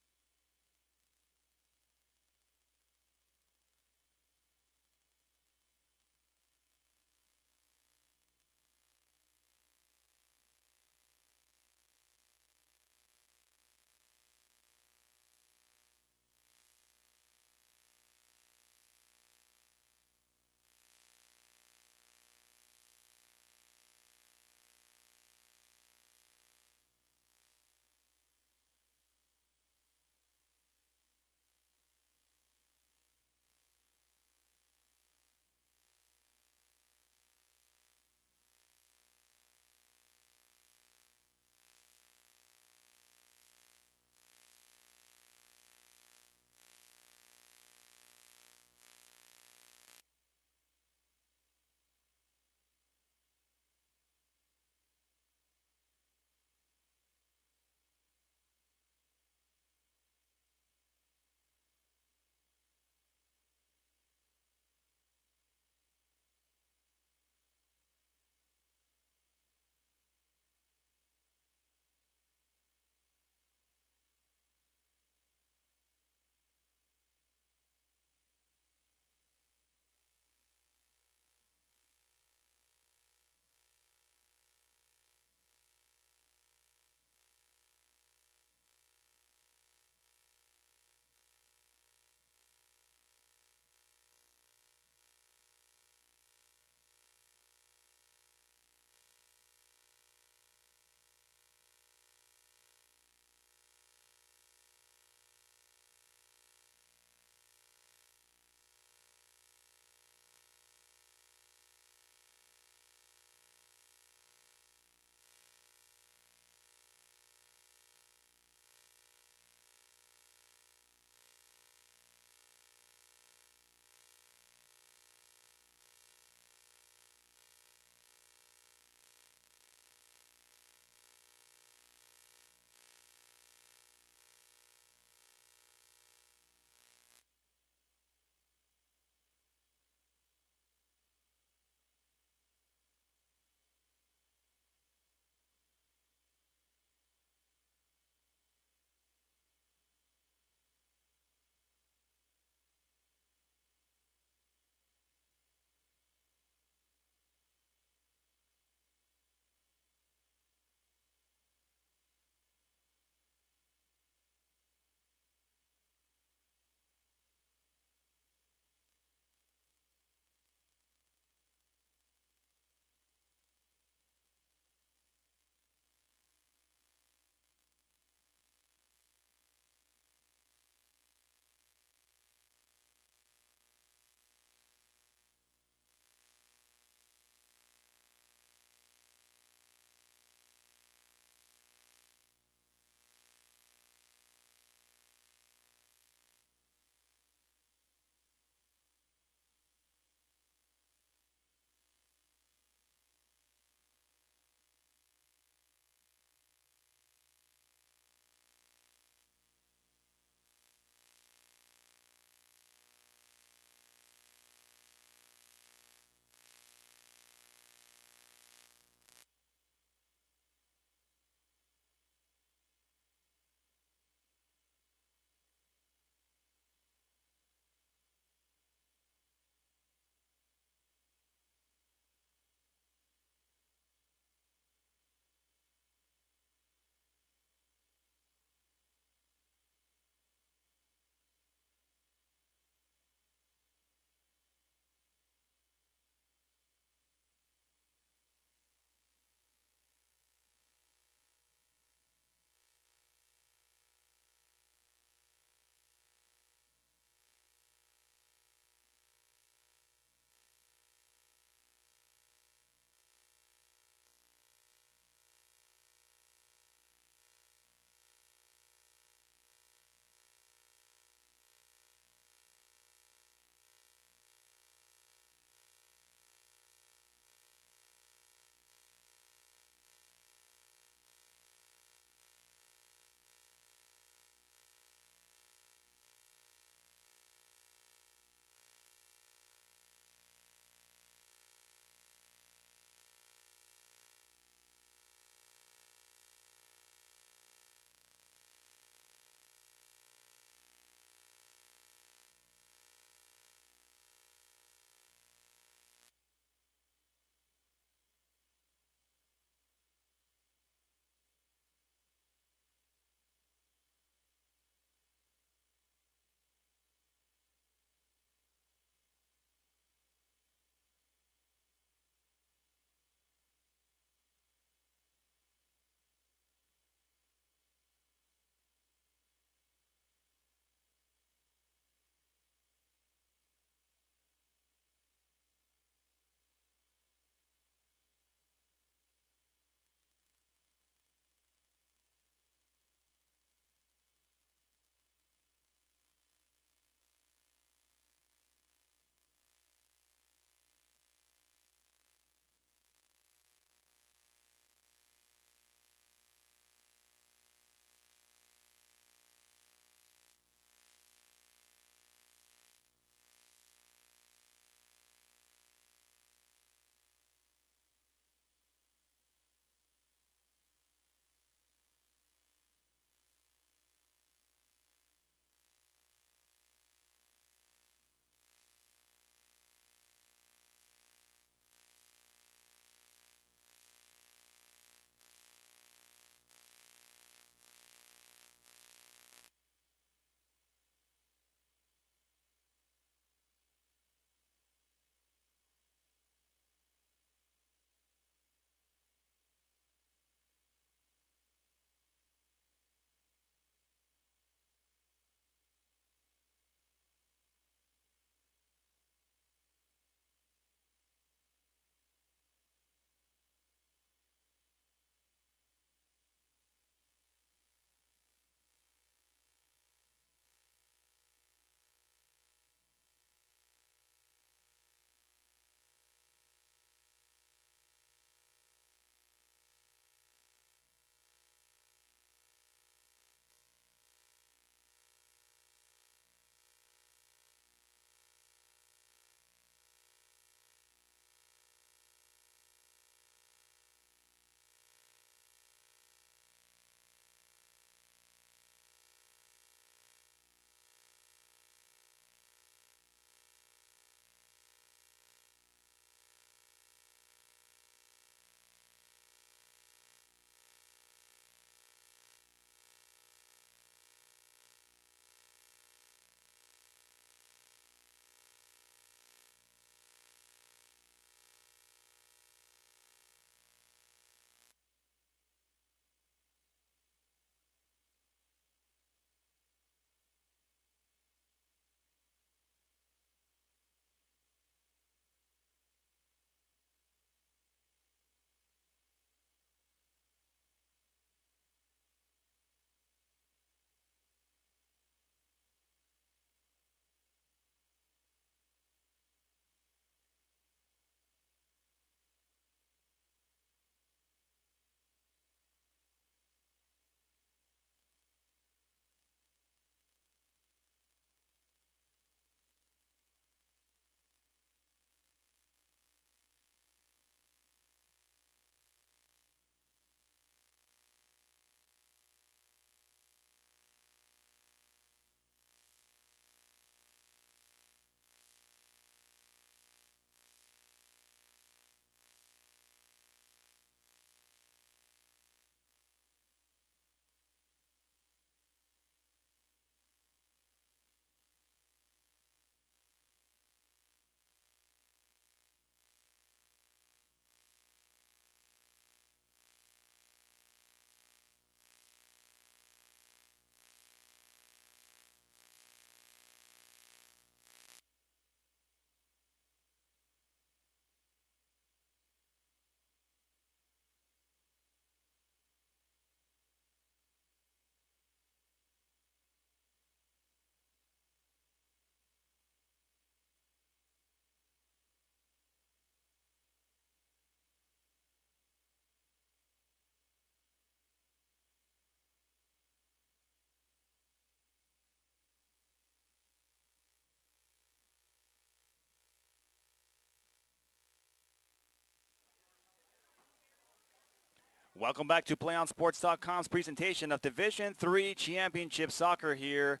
Welcome back to PlayOnSports.com's presentation of Division III Championship Soccer here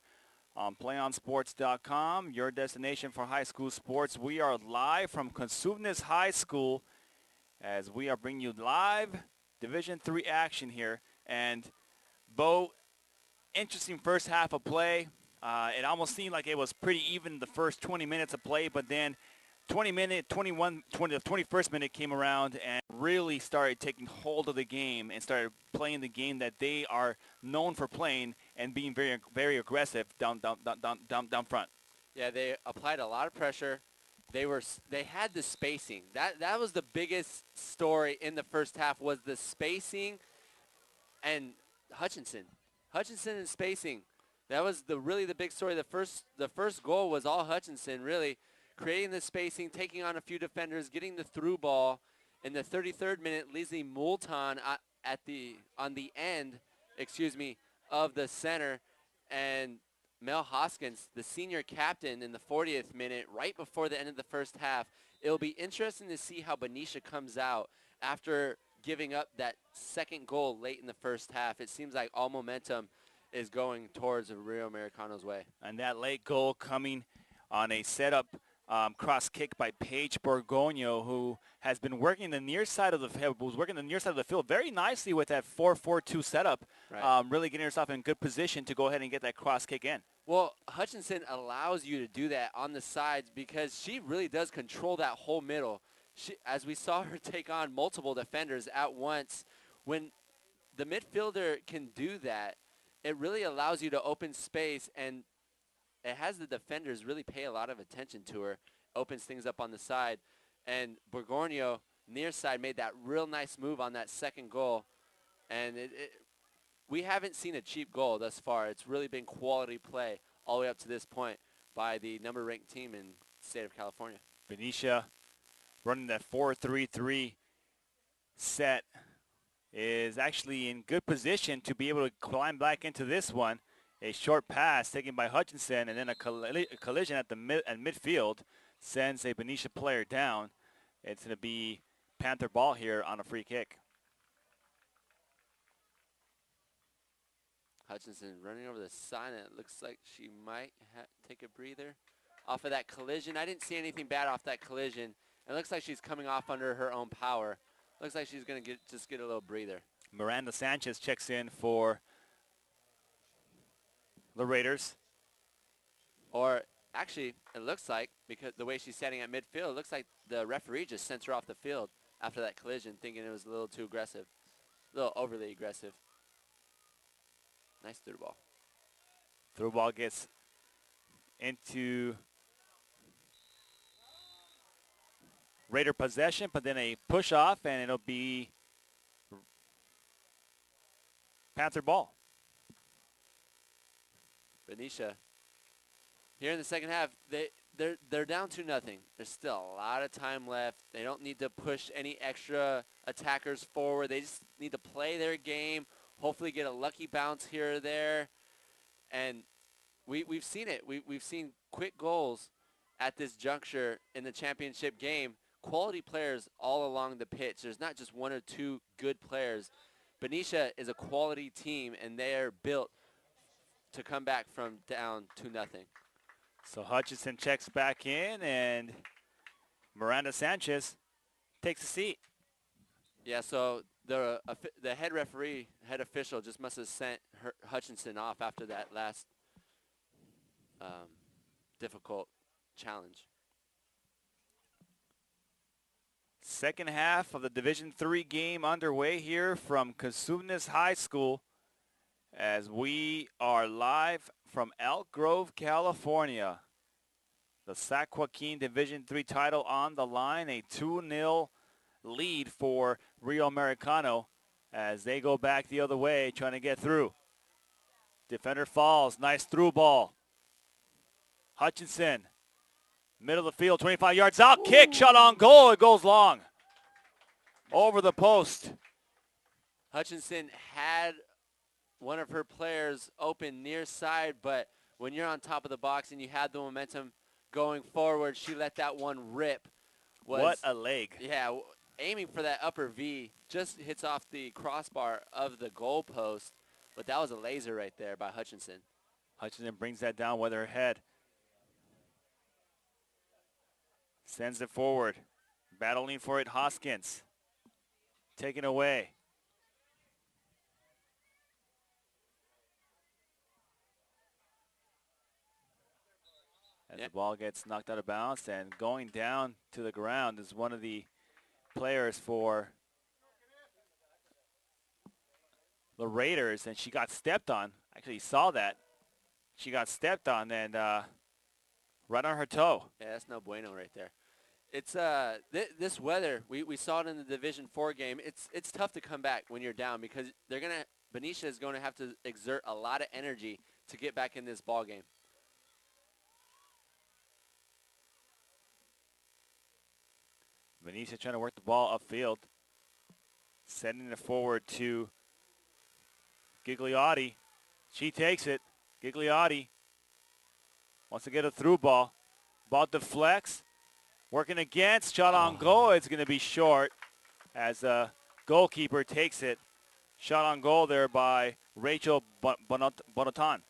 on PlayOnSports.com, your destination for high school sports. We are live from Cosumnes High School as we are bringing you live Division III action here. And, Bo, interesting first half of play. It almost seemed like it was pretty even the first 20 minutes of play, but then the 21st minute came around and really started taking hold of the game and started playing the game that they are known for playing and being very, very aggressive down front. Yeah, they applied a lot of pressure. They had the spacing. That was the biggest story in the first half, was the spacing and Hutchinson and spacing. That was really the big story. The first goal was all Hutchinson, really creating the spacing, taking on a few defenders, getting the through ball. In the 33rd minute, Lizzie Moulton on the end, of the center, and Mel Hoskins, the senior captain, in the 40th minute, right before the end of the first half. It'll be interesting to see how Benicia comes out after giving up that second goal late in the first half. It seems like all momentum is going towards Rio Americano's way. And that late goal coming on a setup cross kick by Paige Borgonio, who has been working the near side of the field very nicely with that 4-4-2 setup, right. Really getting herself in good position to go ahead and get that cross kick in. Well, Hutchinson allows you to do that on the sides because she really does control that whole middle. As we saw her take on multiple defenders at once, when the midfielder can do that, it really allows you to open space, and it has the defenders really pay a lot of attention to her, opens things up on the side. And Borgonio, near side, made that real nice move on that second goal. And we haven't seen a cheap goal thus far. It's really been quality play all the way up to this point by the number-ranked team in the state of California. Benicia running that 4-3-3 set is actually in good position to be able to climb back into this one. A short pass taken by Hutchinson, and then a collision at midfield sends a Benicia player down. It's going to be Panther ball here on a free kick. Hutchinson running over the side, and it looks like she might take a breather off of that collision. I didn't see anything bad off that collision. It looks like she's coming off under her own power. Looks like she's going to just get a little breather. Miranda Sanchez checks in for the Raiders. Or actually, it looks like, because the way she's standing at midfield, it looks like the referee just sent her off the field after that collision, thinking it was a little too aggressive, a little overly aggressive. Nice through ball. Through ball gets into Raider possession, but then a push off, and it'll be Panther ball. Benicia, here in the second half, they're down 2-0. There's still a lot of time left. They don't need to push any extra attackers forward. They just need to play their game, hopefully get a lucky bounce here or there. And we've seen it. We've seen quick goals at this juncture in the championship game. Quality players all along the pitch. There's not just one or two good players. Benicia is a quality team, and they are built to come back from down 2-0. So Hutchinson checks back in, and Miranda Sanchez takes a seat. Yeah, so the head referee, head official, just must have sent Hutchinson off after that last difficult challenge. Second half of the Division III game underway here from Cosumnes High School, as we are live from Elk Grove, California. The Sac-Joaquin Division III title on the line, a 2-0 lead for Rio Americano as they go back the other way trying to get through. Defender falls, nice through ball. Hutchinson, middle of the field, 25 yards out, kick, shot on goal, it goes long. Over the post. Hutchinson had one of her players open near side, but when you're on top of the box and you have the momentum going forward, she let that one rip. What a leg. Yeah, aiming for that upper V, just hits off the crossbar of the goal post, but that was a laser right there by Hutchinson. Hutchinson brings that down with her head. Sends it forward. Battling for it, Hoskins. Taken away. As the ball gets knocked out of bounds, and going down to the ground is one of the players for the Raiders, and she got stepped on. Actually, saw that. She got stepped on and right on her toe. Yeah, that's no bueno right there. It's this weather, we saw it in the Division 4 game. It's tough to come back when you're down because Benicia is going to have to exert a lot of energy to get back in this ball game. Benicia trying to work the ball upfield. Sending it forward to Gigliotti. She takes it. Gigliotti wants to get a through ball. Ball deflects. Working against. Shot on goal. It's going to be short as the goalkeeper takes it. Shot on goal there by Rachel Bonotan.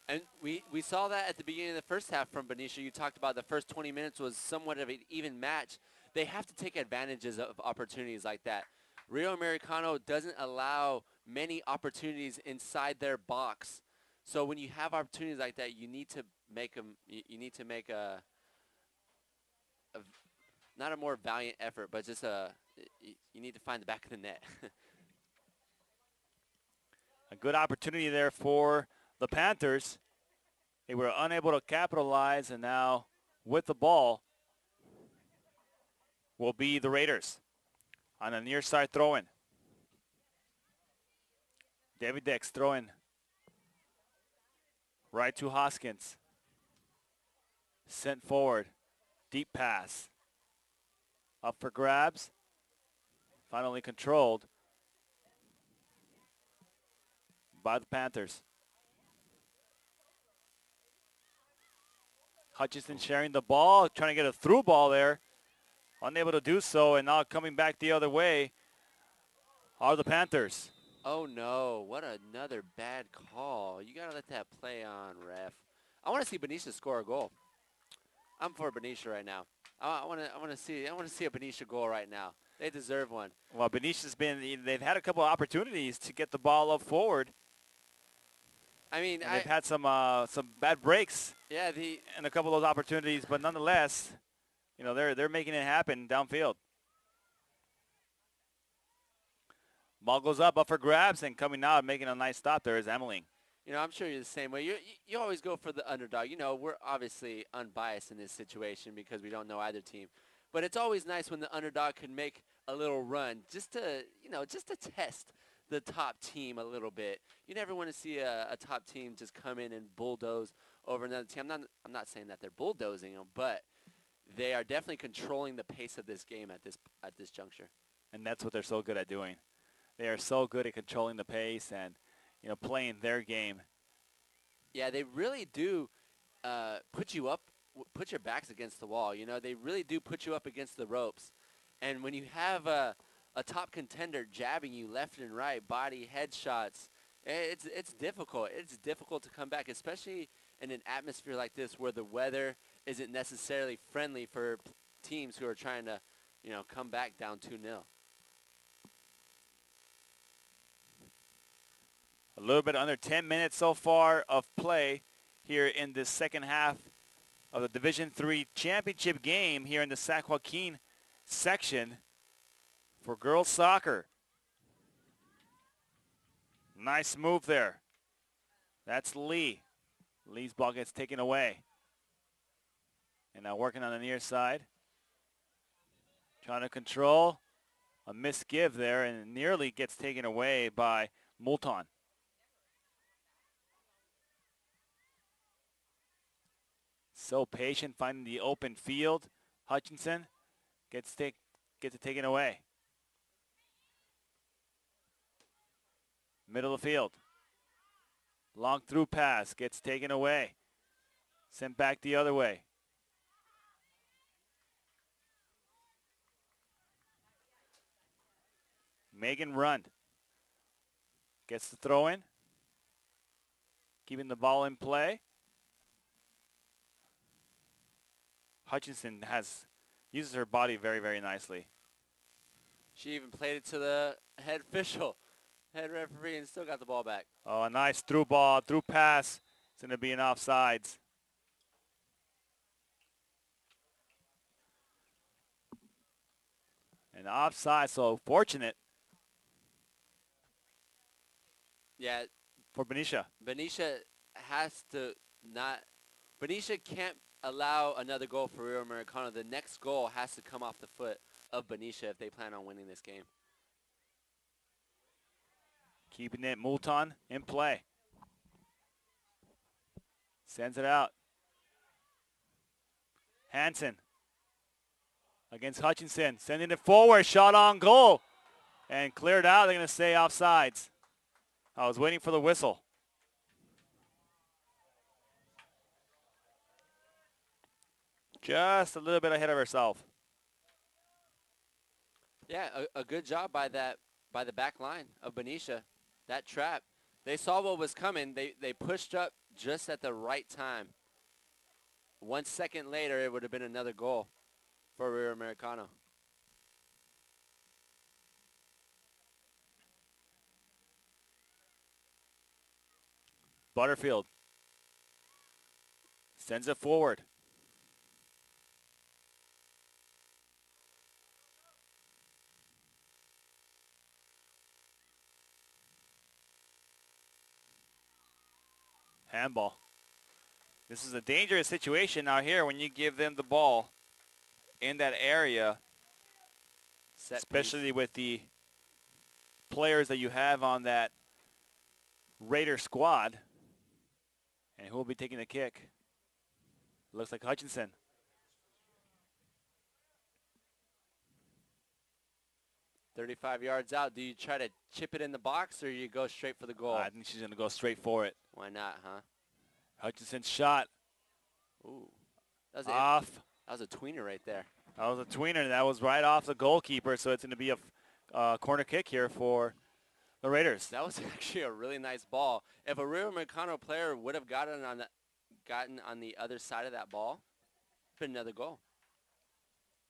And we saw that at the beginning of the first half from Benicia. You talked about the first 20 minutes was somewhat of an even match. They have to take advantages of opportunities like that. Rio Americano doesn't allow many opportunities inside their box. So when you have opportunities like that, you need to make them. You need to make not a more valiant effort, but just you need to find the back of the net. A good opportunity there for the Panthers. They were unable to capitalize, and now with the ball will be the Raiders on a near side throw-in. David Dix throwing right to Hoskins. Sent forward. Deep pass. Up for grabs. Finally controlled by the Panthers. Hutchinson sharing the ball, trying to get a through ball there. Unable to do so, and now coming back the other way are the Panthers. Oh, no. What another bad call. You got to let that play on, ref. I want to see Benicia score a goal. I'm for Benicia right now. I want to see a Benicia goal right now. They deserve one. Well, Benicia's they've had a couple of opportunities to get the ball up forward. I mean, they've had some bad breaks. Yeah, and a couple of those opportunities, but nonetheless, you know, they're making it happen downfield. Ball goes up for grabs, and coming out making a nice stop there is Emmeline. You know, I'm sure you're the same way. You always go for the underdog. You know, we're obviously unbiased in this situation because we don't know either team. But it's always nice when the underdog can make a little run just to test the top team a little bit. You never want to see a top team just come in and bulldoze over another team. I'm not saying that they're bulldozing them, but they are definitely controlling the pace of this game at this juncture. And that's what they're so good at doing. They are so good at controlling the pace and, you know, playing their game. Yeah, they really do put your backs against the wall. You know, they really do put you up against the ropes. And when you have a top contender jabbing you left and right, body, headshots, it's difficult. It's difficult to come back, especially in an atmosphere like this where the weather isn't necessarily friendly for teams who are trying to, you know, come back down 2-0. A little bit under 10 minutes so far of play here in the second half of the Division III championship game here in the Sac-Joaquin section for girls soccer. Nice move there. That's Lee. Lee's ball gets taken away. And now working on the near side. Trying to control. A misgive there, and it nearly gets taken away by Moulton. So patient, finding the open field. Hutchinson gets it taken away. Middle of the field. Long through pass gets taken away. Sent back the other way. Megan run. Gets the throw in. Keeping the ball in play. Hutchinson uses her body very, very nicely. She even played it to the head official, head referee, and still got the ball back. Oh, a nice through ball, through pass. It's going to be an offsides. An offside, so fortunate. Yeah. For Benicia. Benicia has to not. Benicia can't allow another goal for Rio Americano. The next goal has to come off the foot of Benicia if they plan on winning this game. Keeping it, Moulton in play. Sends it out. Hansen against Hutchinson. Sending it forward. Shot on goal. And cleared out. They're going to say offsides. I was waiting for the whistle. Just a little bit ahead of herself. Yeah, a good job by the back line of Benicia. That trap. They saw what was coming. They pushed up just at the right time. 1 second later, it would have been another goal for Rio Americano. Butterfield sends it forward. Handball. This is a dangerous situation out here when you give them the ball in that area, especially with the players that you have on that Raider squad. And who will be taking the kick? Looks like Hutchinson. "35 yards out. Do you try to chip it in the box or you go straight for the goal?" I think she's going to go straight for it. Why not, huh? Hutchinson's shot. Ooh. That was a tweener right there. That was a tweener. That was right off the goalkeeper, so it's going to be a corner kick here for the Raiders. That was actually a really nice ball. If a Rio Americano player would have gotten on the other side of that ball, been another goal.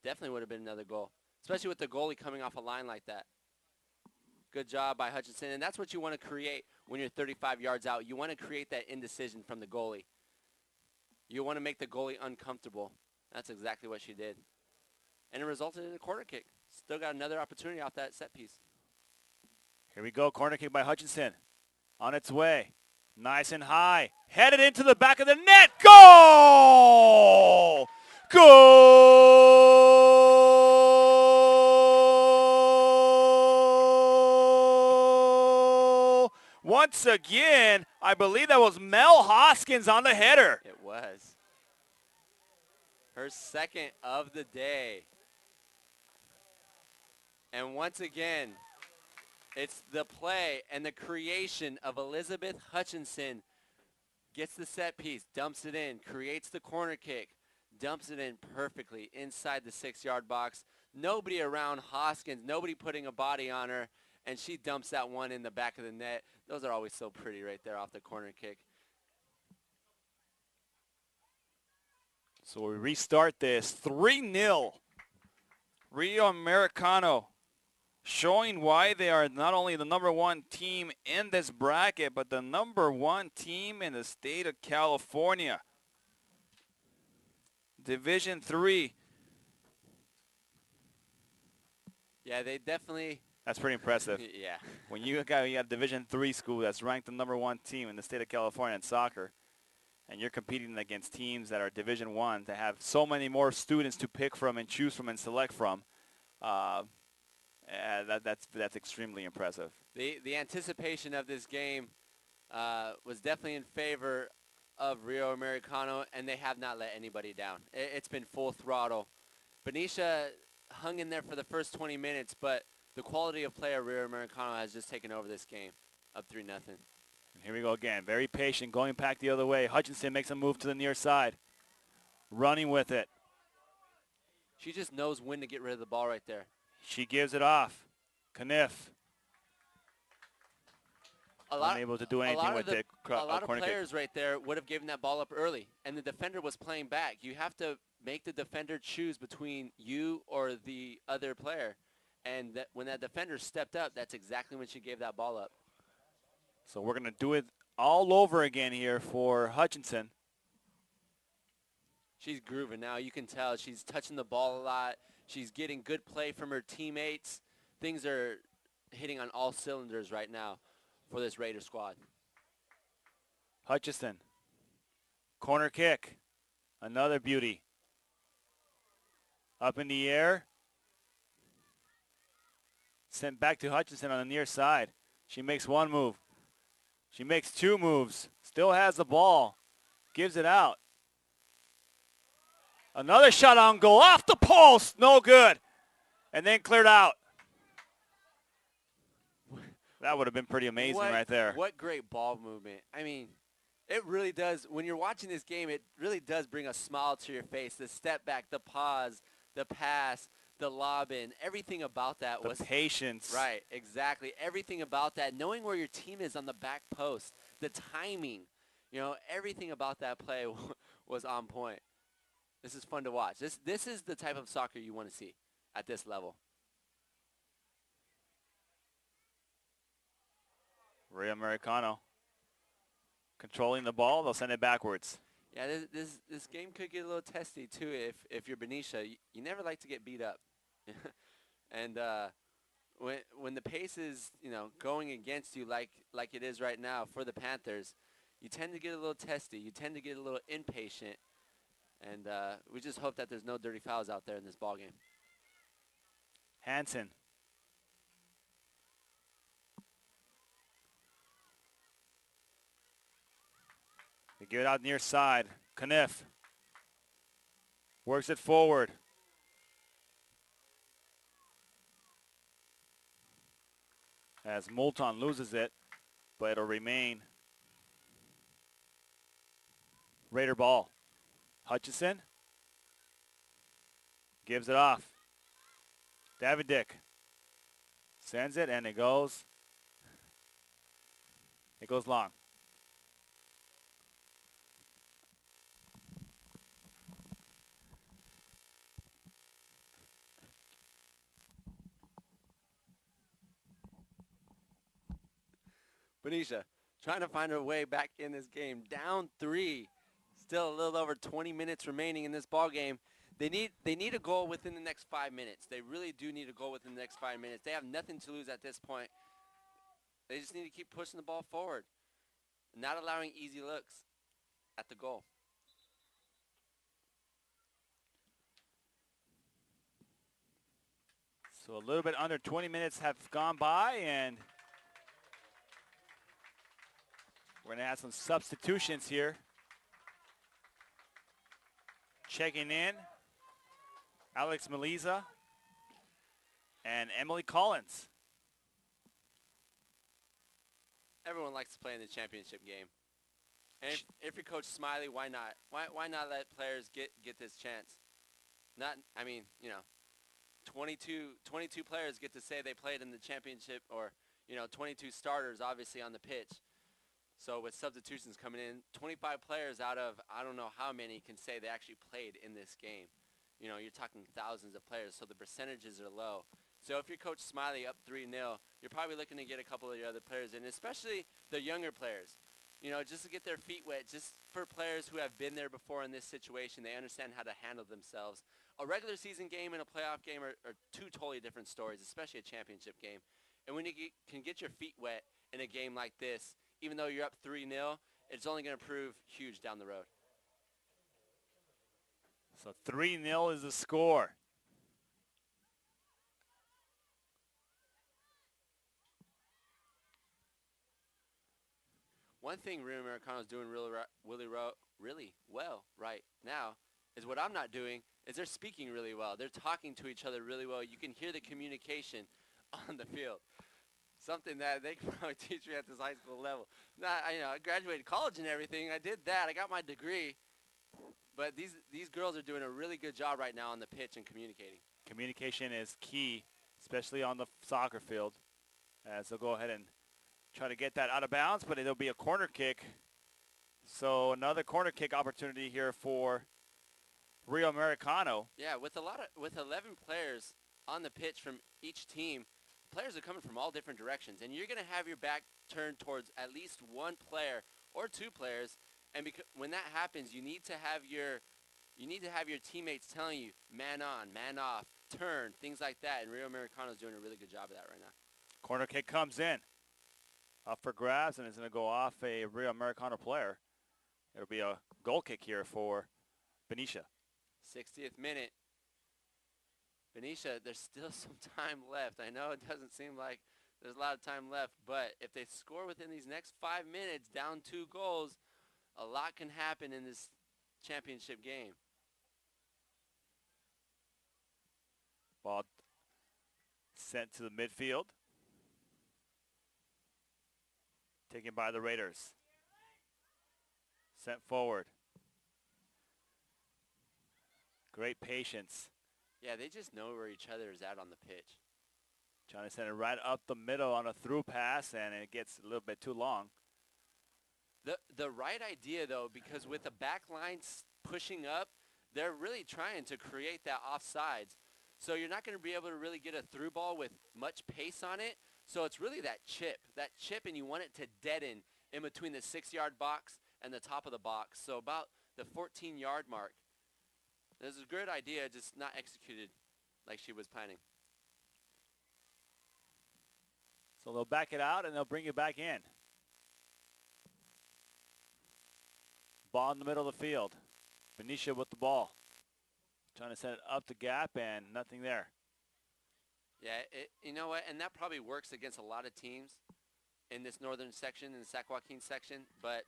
Definitely would have been another goal, especially with the goalie coming off a line like that. Good job by Hutchinson, and that's what you want to create when you're 35 yards out. You want to create that indecision from the goalie. You want to make the goalie uncomfortable. That's exactly what she did. And it resulted in a corner kick. Still got another opportunity off that set piece. Here we go, corner kick by Hutchinson. On its way. Nice and high. Headed into the back of the net. Goal! Goal! Once again, I believe that was Mel Hoskins on the header. It was. Her second of the day. And once again, it's the play and the creation of Elizabeth Hutchinson. Gets the set piece, dumps it in, creates the corner kick, dumps it in perfectly inside the 6-yard box. Nobody around Hoskins, nobody putting a body on her, and she dumps that one in the back of the net. Those are always so pretty right there off the corner kick. So we restart this 3-0. Rio Americano showing why they are not only the #1 team in this bracket, but the #1 team in the state of California. Division III. Yeah, they definitely. That's pretty impressive. Yeah. When you got a Division III school that's ranked the #1 team in the state of California in soccer, and you're competing against teams that are Division I that have so many more students to pick from and choose from and select from, that's extremely impressive. The anticipation of this game was definitely in favor of Rio Americano, and they have not let anybody down. It's been full throttle. Benicia hung in there for the first 20 minutes, but the quality of play of Rio Americano has just taken over this game, up 3-0. Here we go again. Very patient, going back the other way. Hutchinson makes a move to the near side. Running with it. She just knows when to get rid of the ball right there. She gives it off. Kniff unable to do anything with it. A lot of Corner kick. players right there would have given that ball up early, and the defender was playing back. You have to make the defender choose between you or the other player. And when that defender stepped up, that's exactly when she gave that ball up. So we're going to do it all over again here for Hutchinson. She's grooving now. You can tell she's touching the ball a lot. She's getting good play from her teammates. Things are hitting on all cylinders right now for this Raider squad. Hutchinson, corner kick, another beauty. Up in the air. Sent back to Hutchinson on the near side. She makes one move. She makes two moves. Still has the ball. Gives it out. Another shot on goal. Off the post. No good. And then cleared out. That would have been pretty amazing right there. What great ball movement. I mean, it really does. When you're watching this game, it really does bring a smile to your face. The step back, the pause, the pass, the lob-in, everything about that was... The patience. Right, exactly. Everything about that, knowing where your team is on the back post, the timing, everything about that play was on point. This is fun to watch. This is the type of soccer you want to see at this level. Rio Americano controlling the ball. They'll send it backwards. Yeah, this game could get a little testy, too, if you're Benicia. You never like to get beat up. And when the pace is, going against you like it is right now for the Panthers, you tend to get a little testy. You tend to get a little impatient. And we just hope that there's no dirty fouls out there in this ballgame. Hansen. They give it out near side. Kniff works it forward. As Moulton loses it, but it'll remain Raider ball. Hutchison gives it off. David Dick sends it, and it goes long. Benicia trying to find her way back in this game. Down 3. Still a little over 20 minutes remaining in this ball game. They need a goal within the next 5 minutes. They really do need a goal within the next 5 minutes. They have nothing to lose at this point. They just need to keep pushing the ball forward, not allowing easy looks at the goal. So a little bit under 20 minutes have gone by, and we're going to have some substitutions here. Checking in, Alex Meliza and Emily Collins. Everyone likes to play in the championship game. And if you're Coach Smiley, why not? Why not let players get this chance? 22 players get to say they played in the championship, or 22 starters obviously on the pitch. So with substitutions coming in, 25 players out of I don't know how many can say they actually played in this game. You're talking thousands of players, so the percentages are low. So if you're Coach Smiley up 3-0, you're probably looking to get a couple of your other players in, especially the younger players. Just to get their feet wet, just for players who have been there before in this situation. They understand how to handle themselves. A regular season game and a playoff game are two totally different stories, especially a championship game. And when you can get your feet wet in a game like this, even though you're up 3-0, it's only going to prove huge down the road. So 3-0 is the score. One thing Rio Americano is doing really well right now is what I'm not doing, is they're speaking really well. They're talking to each other really well. You can hear the communication on the field. Something that they can probably teach me at this high school level. I graduated college and everything. I did that. I got my degree. But these girls are doing a really good job right now on the pitch and communicating. Communication is key, especially on the soccer field, as they'll go ahead and Try to get that out of bounds, but it'll be a corner kick. So another corner kick opportunity here for Rio Americano. Yeah, with 11 players on the pitch from each team, players are coming from all different directions, and you're going to have your back turned towards at least one player or two players. And when that happens, you need to have your teammates telling you man on, man off, turn, things like that. And Rio Americano is doing a really good job of that right now. Corner kick comes in. Up for grabs, and it's going to go off a Rio Americano player. It'll be a goal kick here for Benicia. 60th minute. Benicia, there's still some time left. I know it doesn't seem like there's a lot of time left, but if they score within these next 5 minutes, down 2 goals, a lot can happen in this championship game. Ball sent to the midfield. Taken by the Raiders. Sent forward. Great patience. Yeah, they just know where each other is at on the pitch. Trying to send it right up the middle on a through pass, and it gets a little bit too long. The right idea, though, because with the back line pushing up, they're really trying to create that offsides. So you're not going to be able to really get a through ball with much pace on it. So it's really that chip, and you want it to deaden in between the 6-yard box and the top of the box. So about the 14-yard mark. This is a good idea, just not executed like she was planning. So they'll back it out, and they'll bring it back in. Ball in the middle of the field. Benicia with the ball. Trying to send it up the gap, and nothing there. Yeah, you know what, and that probably works against a lot of teams in this northern section, in the Sac-Joaquin section, but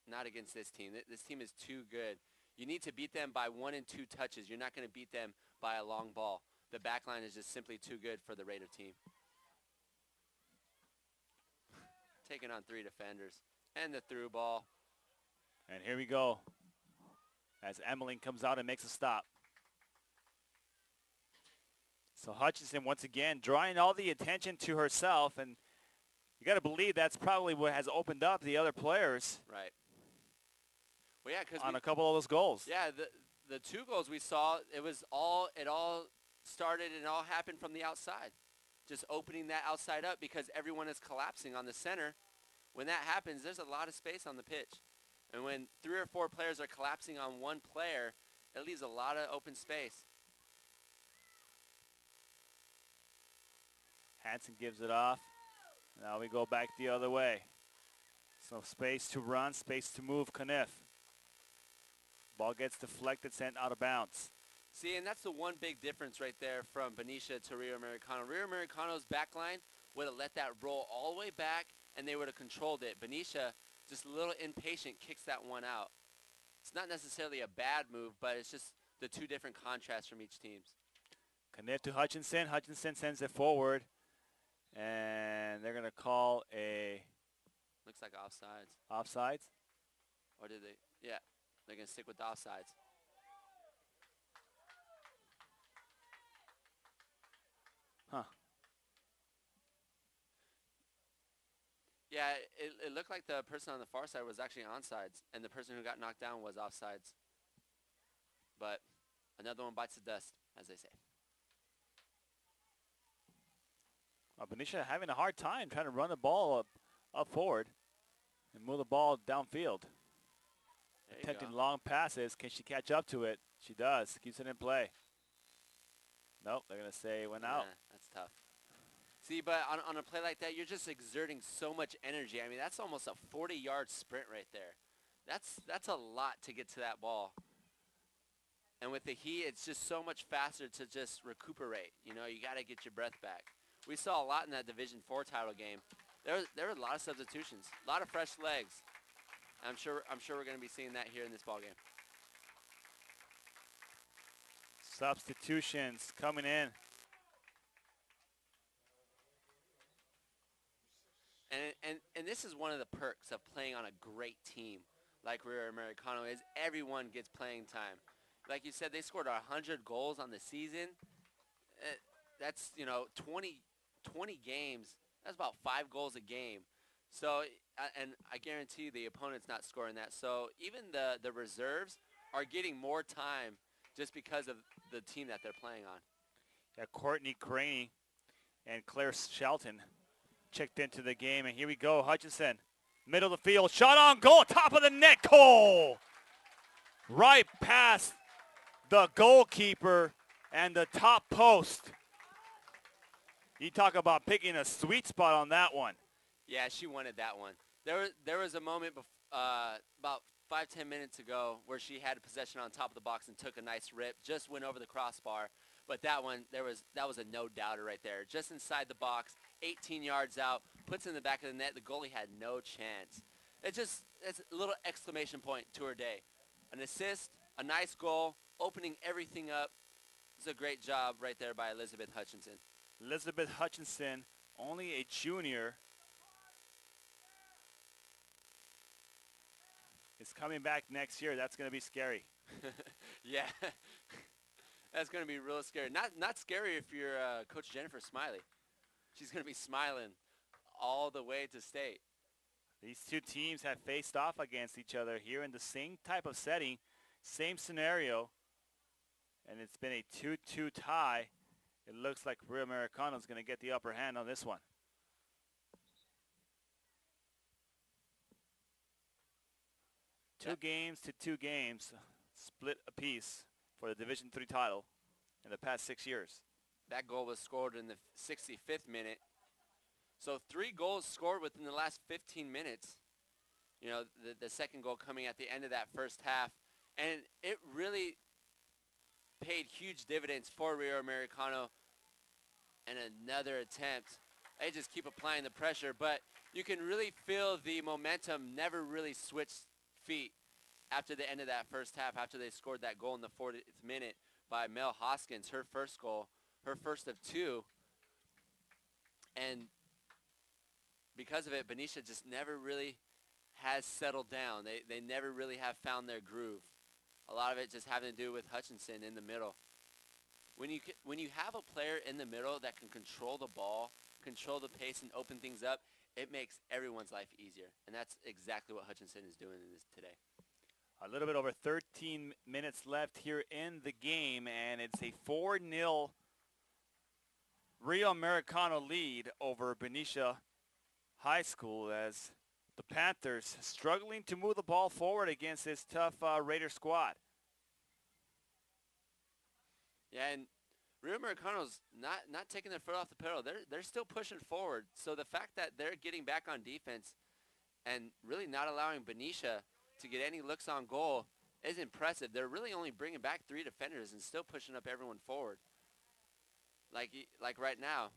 not against this team. This team is too good. You need to beat them by 1 and 2 touches. You're not going to beat them by a long ball. The back line is just simply too good for the Raider team. Taking on 3 defenders. And the through ball. And here we go as Emmeline comes out and makes a stop. So Hutchinson once again drawing all the attention to herself, and you got to believe that's probably what has opened up the other players. Right. Well, yeah, because on a couple of those goals. Yeah, the 2 goals we saw, it all started and all happened from the outside. Just opening that outside up because everyone is collapsing on the center. When that happens, there's a lot of space on the pitch. And when 3 or 4 players are collapsing on one player, it leaves a lot of open space. Hansen gives it off. Now we go back the other way. So space to run, space to move, Kniff. Ball gets deflected, sent out of bounds. See, and that's the one big difference right there from Benicia to Rio Americano. Rio Americano's back line would have let that roll all the way back, and they would have controlled it. Benicia, just a little impatient, kicks that one out. It's not necessarily a bad move, but it's just the 2 different contrasts from each team. Kniff to Hutchinson. Hutchinson sends it forward, and they're going to call a... Looks like offsides. Offsides? Or did they? Yeah, they're going to stick with the offsides. Huh. Yeah, it looked like the person on the far side was actually onsides, and the person who got knocked down was offsides. But another one bites the dust, as they say. Benicia having a hard time trying to run the ball up forward and move the ball downfield. Attempting long passes. Can she catch up to it? She does. Keeps it in play. Nope, they're going to say it went out. That's tough. See, but on a play like that, you're just exerting so much energy. I mean, that's almost a 40-yard sprint right there. That's a lot to get to that ball. And with the heat, it's just so much faster to just recuperate. You know, you got to get your breath back. We saw a lot in that Division 4 title game. There were a lot of substitutions, a lot of fresh legs. I'm sure we're going to be seeing that here in this ball game. Substitutions coming in. And this is one of the perks of playing on a great team like Rio Americano is everyone gets playing time. Like you said, they scored 100 goals on the season. That's, 20 games. That's about 5 goals a game. So, and I guarantee you the opponent's not scoring that. So even the reserves are getting more time just because of the team that they're playing on. Yeah, Courtney Craney and Claire Shelton checked into the game. And here we go, Hutchinson. Middle of the field, shot on goal, top of the net, Cole! Right past the goalkeeper and the top post. You talk about picking a sweet spot on that one. Yeah, she wanted that one. There was a moment about 5-10 minutes ago where she had possession on top of the box and took a nice rip, just went over the crossbar. But that one, that was a no-doubter right there. Just inside the box, 18 yards out, puts it in the back of the net. The goalie had no chance. It's a little exclamation point to her day. An assist, a nice goal, opening everything up. It's a great job right there by Elizabeth Hutchinson. Elizabeth Hutchinson, only a junior, is coming back next year. That's going to be scary. Yeah, that's going to be real scary. Not scary if you're Coach Jennifer Smiley. She's going to be smiling all the way to state. These two teams have faced off against each other here in the same type of setting, same scenario, and it's been a 2-2 tie. It looks like Rio Americano is going to get the upper hand on this one. Two games, split apiece for the Division III title in the past 6 years. That goal was scored in the 65th minute. So 3 goals scored within the last 15 minutes. You know, the second goal coming at the end of that first half. And it really paid huge dividends for Rio Americano. And another attempt. They just keep applying the pressure. But you can really feel the momentum never really switched feet after the end of that first half, after they scored that goal in the 40th minute by Mel Hoskins, her first goal, her first of 2. And because of it, Benicia just never really has settled down. They never really have found their groove. A lot of it just having to do with Hutchinson in the middle. When you have a player in the middle that can control the ball, control the pace, and open things up, it makes everyone's life easier. And that's exactly what Hutchinson is doing in this today. A little bit over 13 minutes left here in the game, and it's a 4-0 Rio Americano lead over Benicia High School as the Panthers struggling to move the ball forward against this tough Raider squad. Yeah, and Rio Americano's not taking their foot off the pedal. They're still pushing forward. So the fact that they're getting back on defense and really not allowing Benicia to get any looks on goal is impressive. They're really only bringing back 3 defenders and still pushing up everyone forward. Like right now.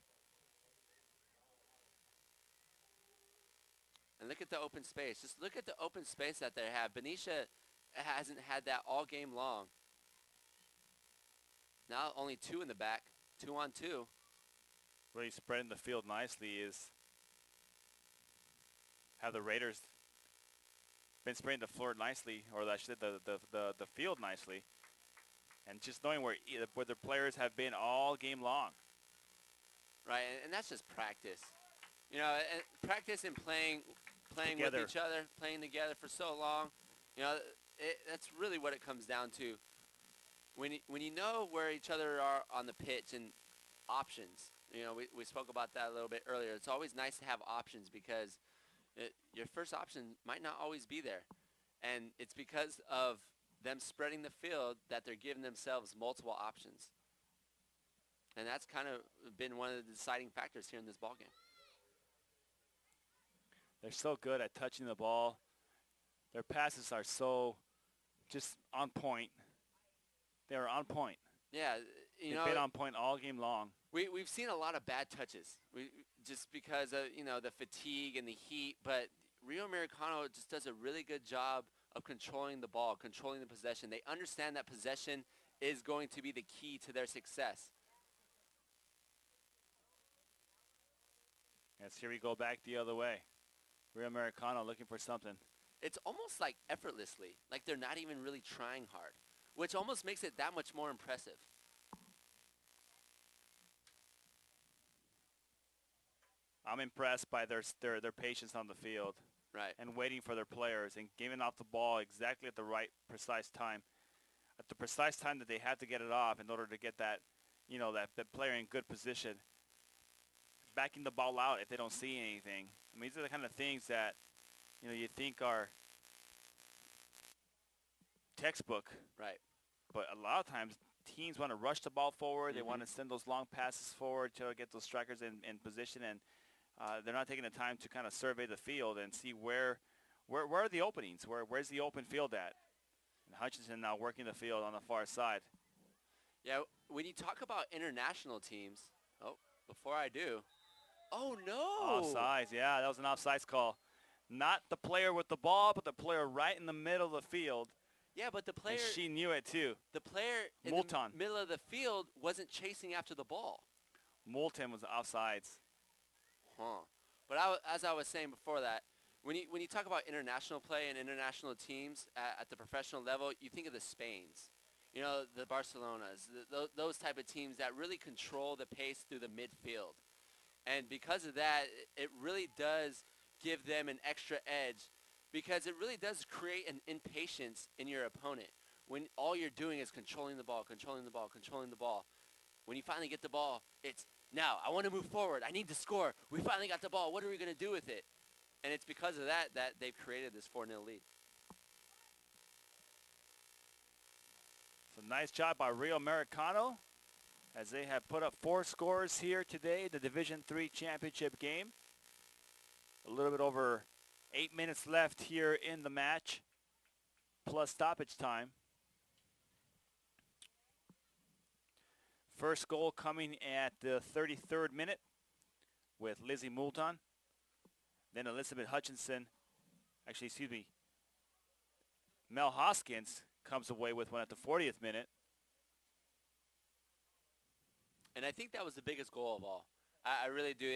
And look at the open space. Just look at the open space that they have. Benicia hasn't had that all game long. Now only 2 in the back, 2-on-2. Really spreading the field nicely is have the Raiders been spreading the floor nicely, or I should say the field nicely, and just knowing where the players have been all game long. Right, and that's just practice. You know, and practice and playing together with each other, playing together for so long. You know, that's really what it comes down to. When you know where each other are on the pitch and options, you know, we spoke about that a little bit earlier. It's always nice to have options because your first option might not always be there. And it's because of them spreading the field that they're giving themselves multiple options. And that's kind of been one of the deciding factors here in this ballgame. They're so good at touching the ball. Their passes are so just on point. They are on point. Yeah, They've been on point all game long. We've seen a lot of bad touches just because of, you know, the fatigue and the heat. But Rio Americano just does a really good job of controlling the ball, controlling the possession. They understand that possession is going to be the key to their success. Yes, here we go back the other way. Rio Americano looking for something. It's almost like effortlessly, like they're not even really trying hard, which almost makes it that much more impressive. I'm impressed by their patience on the field. Right. And waiting for their players and giving off the ball exactly at the right precise time. At the precise time that they have to get it off in order to get that, that player in good position. Backing the ball out if they don't see anything. I mean, these are the kind of things that, you think are textbook. Right. But a lot of times teams want to rush the ball forward. They want to send those long passes forward to get those strikers in position, and they're not taking the time to kind of survey the field and see where are the openings, where's the open field at. And Hutchinson now working the field on the far side. Yeah, when you talk about international teams, before I do, oh no! Offsides, yeah, that was an offsides call. Not the player with the ball, but the player right in the middle of the field. Yeah, but the player, and she knew it too. The player in Moulton. the middle of the field wasn't chasing after the ball. Moulton was offsides. But as I was saying before that, when you talk about international play and international teams at the professional level, you think of the Spains, the Barcelonas, those type of teams that really control the pace through the midfield. And because of that, it really does give them an extra edge, because it really does create an impatience in your opponent when all you're doing is controlling the ball, controlling the ball, controlling the ball. When you finally get the ball, it's, now I want to move forward. I need to score. We finally got the ball. What are we going to do with it? And it's because of that they've created this 4-0 lead. So nice job by Rio Americano, as they have put up 4 scores here today, the Division III championship game. A little bit over 8 minutes left here in the match, plus stoppage time. First goal coming at the 33rd minute with Lizzie Moulton. Then Elizabeth Hutchinson, Mel Hoskins comes away with one at the 40th minute. And I think that was the biggest goal of all. I really do.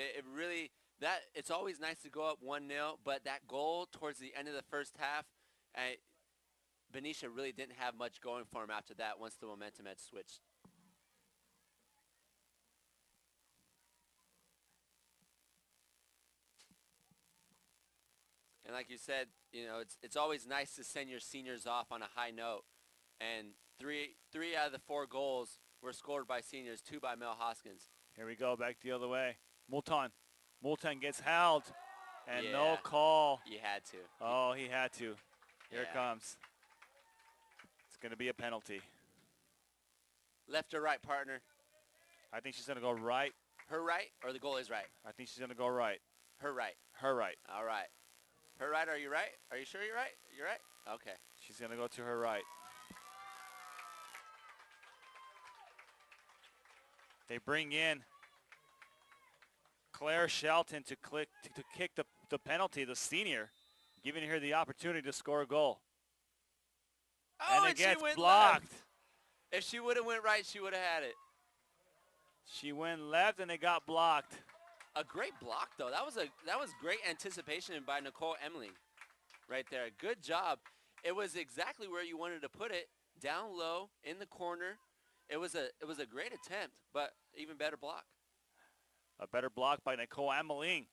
It's always nice to go up 1-0, but that goal towards the end of the first half, Benicia really didn't have much going for him after that once the momentum had switched. And like you said, it's always nice to send your seniors off on a high note. And three out of the 4 goals were scored by seniors, 2 by Mel Hoskins. Here we go, back the other way. Moulton gets held, and no call. You had to. Oh, he had to. Here it comes. It's going to be a penalty. Left or right, partner? I think she's going to go right. Her right, or the goalie's right? I think she's going to go right. Her right. Her right. All right. Her right, are you right? Are you sure you're right? You're right? Okay. She's going to go to her right. They bring in Claire Shelton to kick the penalty, the senior, giving her the opportunity to score a goal. Oh, and it gets she went blocked. Left. If she would have went right, she would have had it. She went left, and it got blocked. A great block, though. That was great anticipation by Nicole Emling right there. Good job. It was exactly where you wanted to put it, down low in the corner. It was a great attempt, but even better block. A better block by Nicole Emling.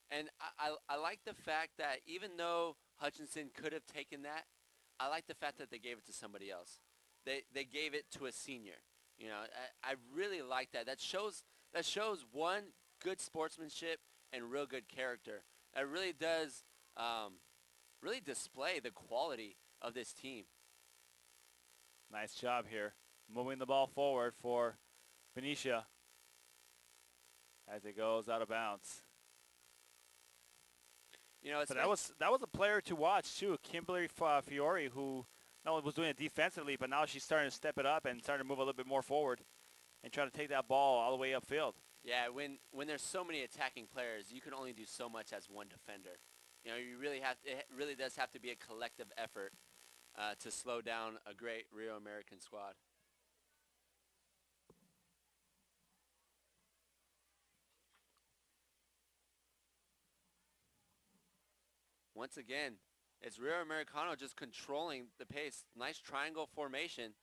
And I like the fact that even though Hutchinson could have taken that, I like the fact that they gave it to somebody else. They gave it to a senior. I really like that. That shows one, good sportsmanship and real good character. That really does really display the quality of this team. Nice job here, moving the ball forward for Benicia as it goes out of bounds. So that was a player to watch too, Kimberly Fiore, who not only was doing it defensively, but now she's starting to step it up and starting to move a little bit more forward and try to take that ball all the way upfield. Yeah, when there's so many attacking players, you can only do so much as one defender. You really it really does have to be a collective effort to slow down a great Rio American squad. Once again, it's Rio Americano just controlling the pace. Nice triangle formation.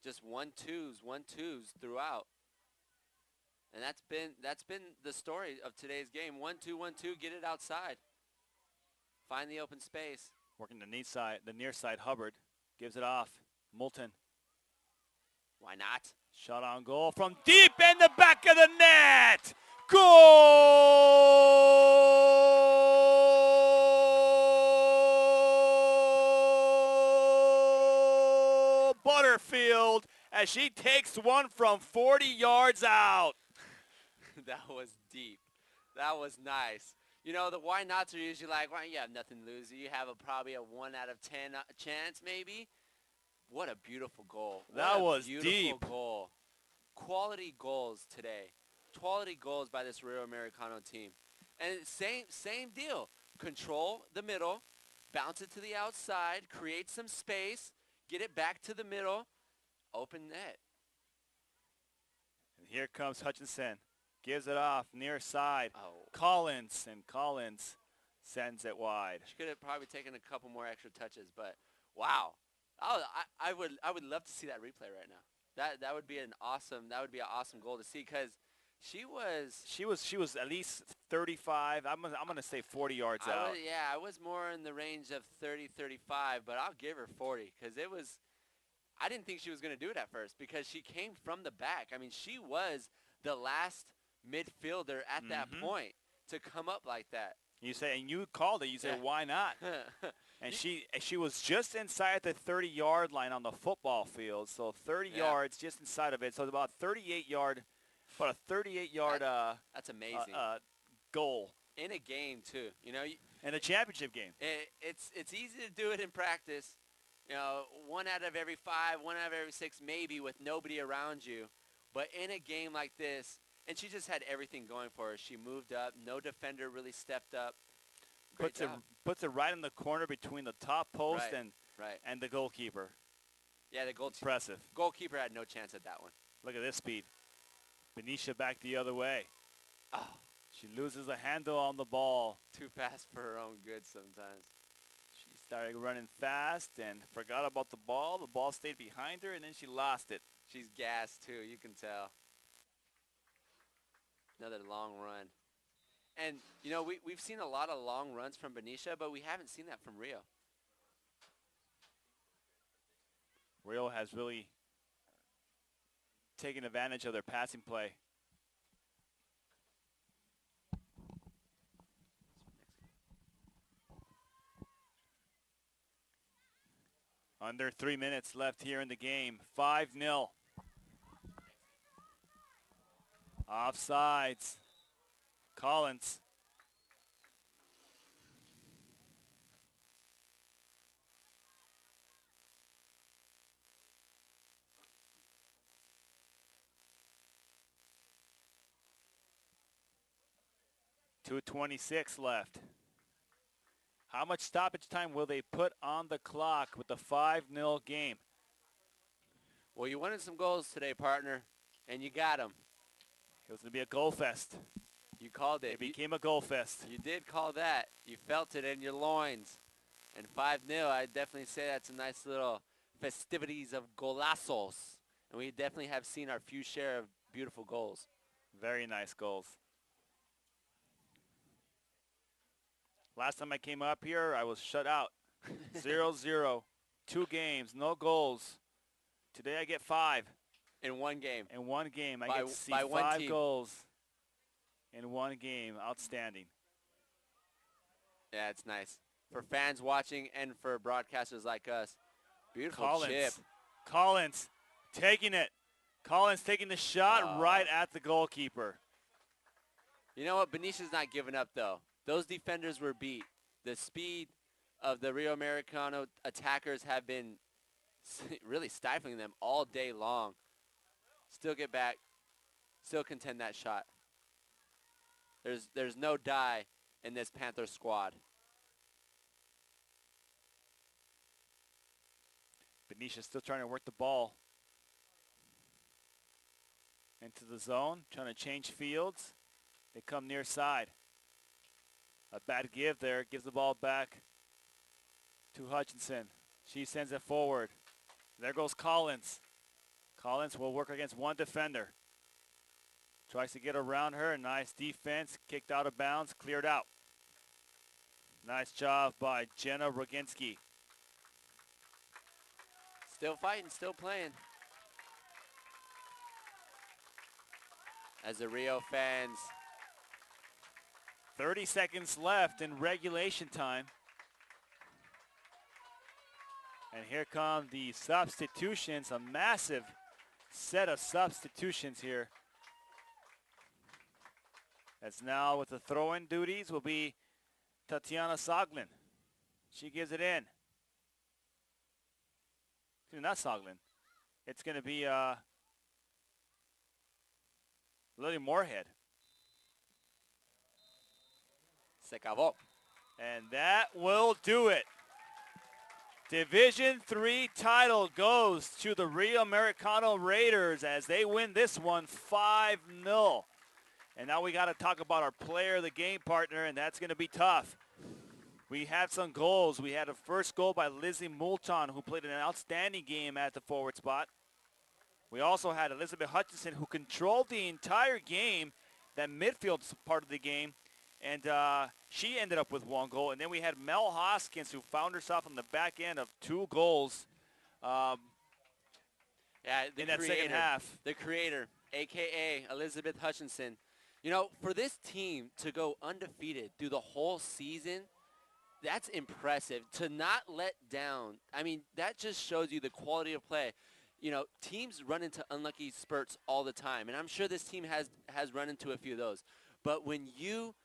Just 1-2s throughout. And that's been the story of today's game. 1-2, 1-2, get it outside. Find the open space. Working the near side, Hubbard gives it off. Moulton. Why not? Shot on goal from deep in the back of the net. Goal! Butterfield as she takes one from 40 yards out. That was deep. That was nice. You know, the why nots are usually like, well, you have nothing to lose. You have probably a 1 out of 10 chance, maybe. What a beautiful goal. That was beautiful deep. Goal. Quality goals today. Quality goals by this Rio Americano team. And same deal. Control the middle, bounce it to the outside, create some space, get it back to the middle, open net. And here comes Hutchinson. Gives it off near side. Oh. Collins sends it wide. She could have probably taken a couple more extra touches, but wow. I would love to see that replay right now. That would be an awesome goal to see, because she was at least 35. I'm gonna say 40 yards out. I was more in the range of 30, 35, but I'll give her 40, because I didn't think she was gonna do it at first, because she came from the back. I mean, she was the last midfielder at that point to come up like that. You say, and you called it. You said, why not? And she was just inside the 30-yard line on the football field. So 30 yards just inside of it. So about 38-yard, That's amazing. Goal In a game too. You know. In a championship game. It's easy to do it in practice. You know, 1 out of every 5, 1 out of every 6, maybe, with nobody around you. But in a game like this. And she just had everything going for her. She moved up. No defender really stepped up. Great job. Puts it right in the corner between the top post and the goalkeeper. Yeah, impressive. Goalkeeper had no chance at that one. Look at this speed. Benicia back the other way. Oh. She loses the handle on the ball. Too fast for her own good sometimes. She started running fast and forgot about the ball. The ball stayed behind her, and then she lost it. She's gassed, too. You can tell. Another long run. And, you know, we've seen a lot of long runs from Benicia, but we haven't seen that from Rio. Rio has really taken advantage of their passing play. Under 3 minutes left here in the game. 5-0. Offsides. Collins. .2:26 left. How much stoppage time will they put on the clock with the 5-0 game? Well, you wanted some goals today, partner, and you got them. It was going to be a goal fest. You called it. It became a goal fest. You did call that. You felt it in your loins. And 5-0, I'd definitely say that's a nice little festivities of golazos. And we definitely have seen our few share of beautiful goals. Very nice goals. Last time I came up here, I was shut out. 0-0. 2 games, no goals. Today I get 5. In one game. In one game. I get to see 5 goals in one game. Outstanding. Yeah, it's nice. For fans watching and for broadcasters like us. Beautiful Collins. chip. Collins taking it. Collins taking the shot right at the goalkeeper. You know what? Benicia's not giving up, though. Those defenders were beat. The speed of the Rio Americano attackers have been really stifling them all day long. Still get back. Still contend that shot. There's no die in this Panther squad. Benicia still trying to work the ball into the zone, trying to change fields. They come near side. A bad give there, gives the ball back to Hutchinson. She sends it forward. There goes Collins. Collins will work against one defender. Tries to get around her. Nice defense. Kicked out of bounds. Cleared out. Nice job by Jenna Roginski. Still fighting, still playing. As the Rio fans. 30 seconds left in regulation time. And here come the substitutions. A massive set of substitutions here. As now with the throw-in duties will be Tatiana Soglin. She gives it in. Not Soglin. It's going to be Lily Moorhead. Se acabó. And that will do it. Division III title goes to the Rio Americano Raiders as they win this one 5-0. And now we got to talk about our player of the game partner, and that's going to be tough. We had some goals. We had a first goal by Lizzie Moulton, who played an outstanding game at the forward spot. We also had Elizabeth Hutchinson, who controlled the entire game, that midfield part of the game, and she ended up with 1 goal. And then we had Mel Hoskins, who found herself on the back end of 2 goals in that second half. The creator, a.k.a. Elizabeth Hutchinson. You know, for this team to go undefeated through the whole season, that's impressive. To not let down, I mean, that just shows you the quality of play. You know, teams run into unlucky spurts all the time, and I'm sure this team has run into a few of those. But when you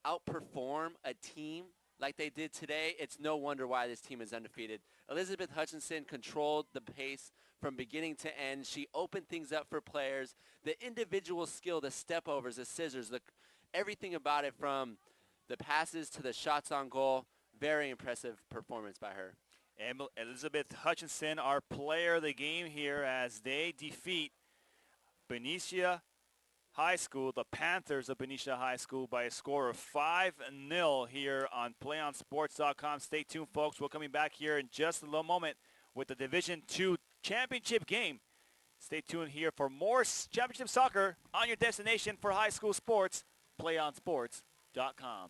outperform a team like they did today, it's no wonder why this team is undefeated. Elizabeth Hutchinson controlled the pace from beginning to end. She opened things up for players. The individual skill, the step overs, the scissors, everything about it, from the passes to the shots on goal. Very impressive performance by her. Elizabeth Hutchinson, our player of the game here, as they defeat Benicia High School, the Panthers of Benicia High School, by a score of 5-0 here on PlayOnSports.com. Stay tuned, folks. We're coming back here in just a little moment with the Division II championship game. Stay tuned here for more championship soccer on your destination for high school sports, PlayOnSports.com.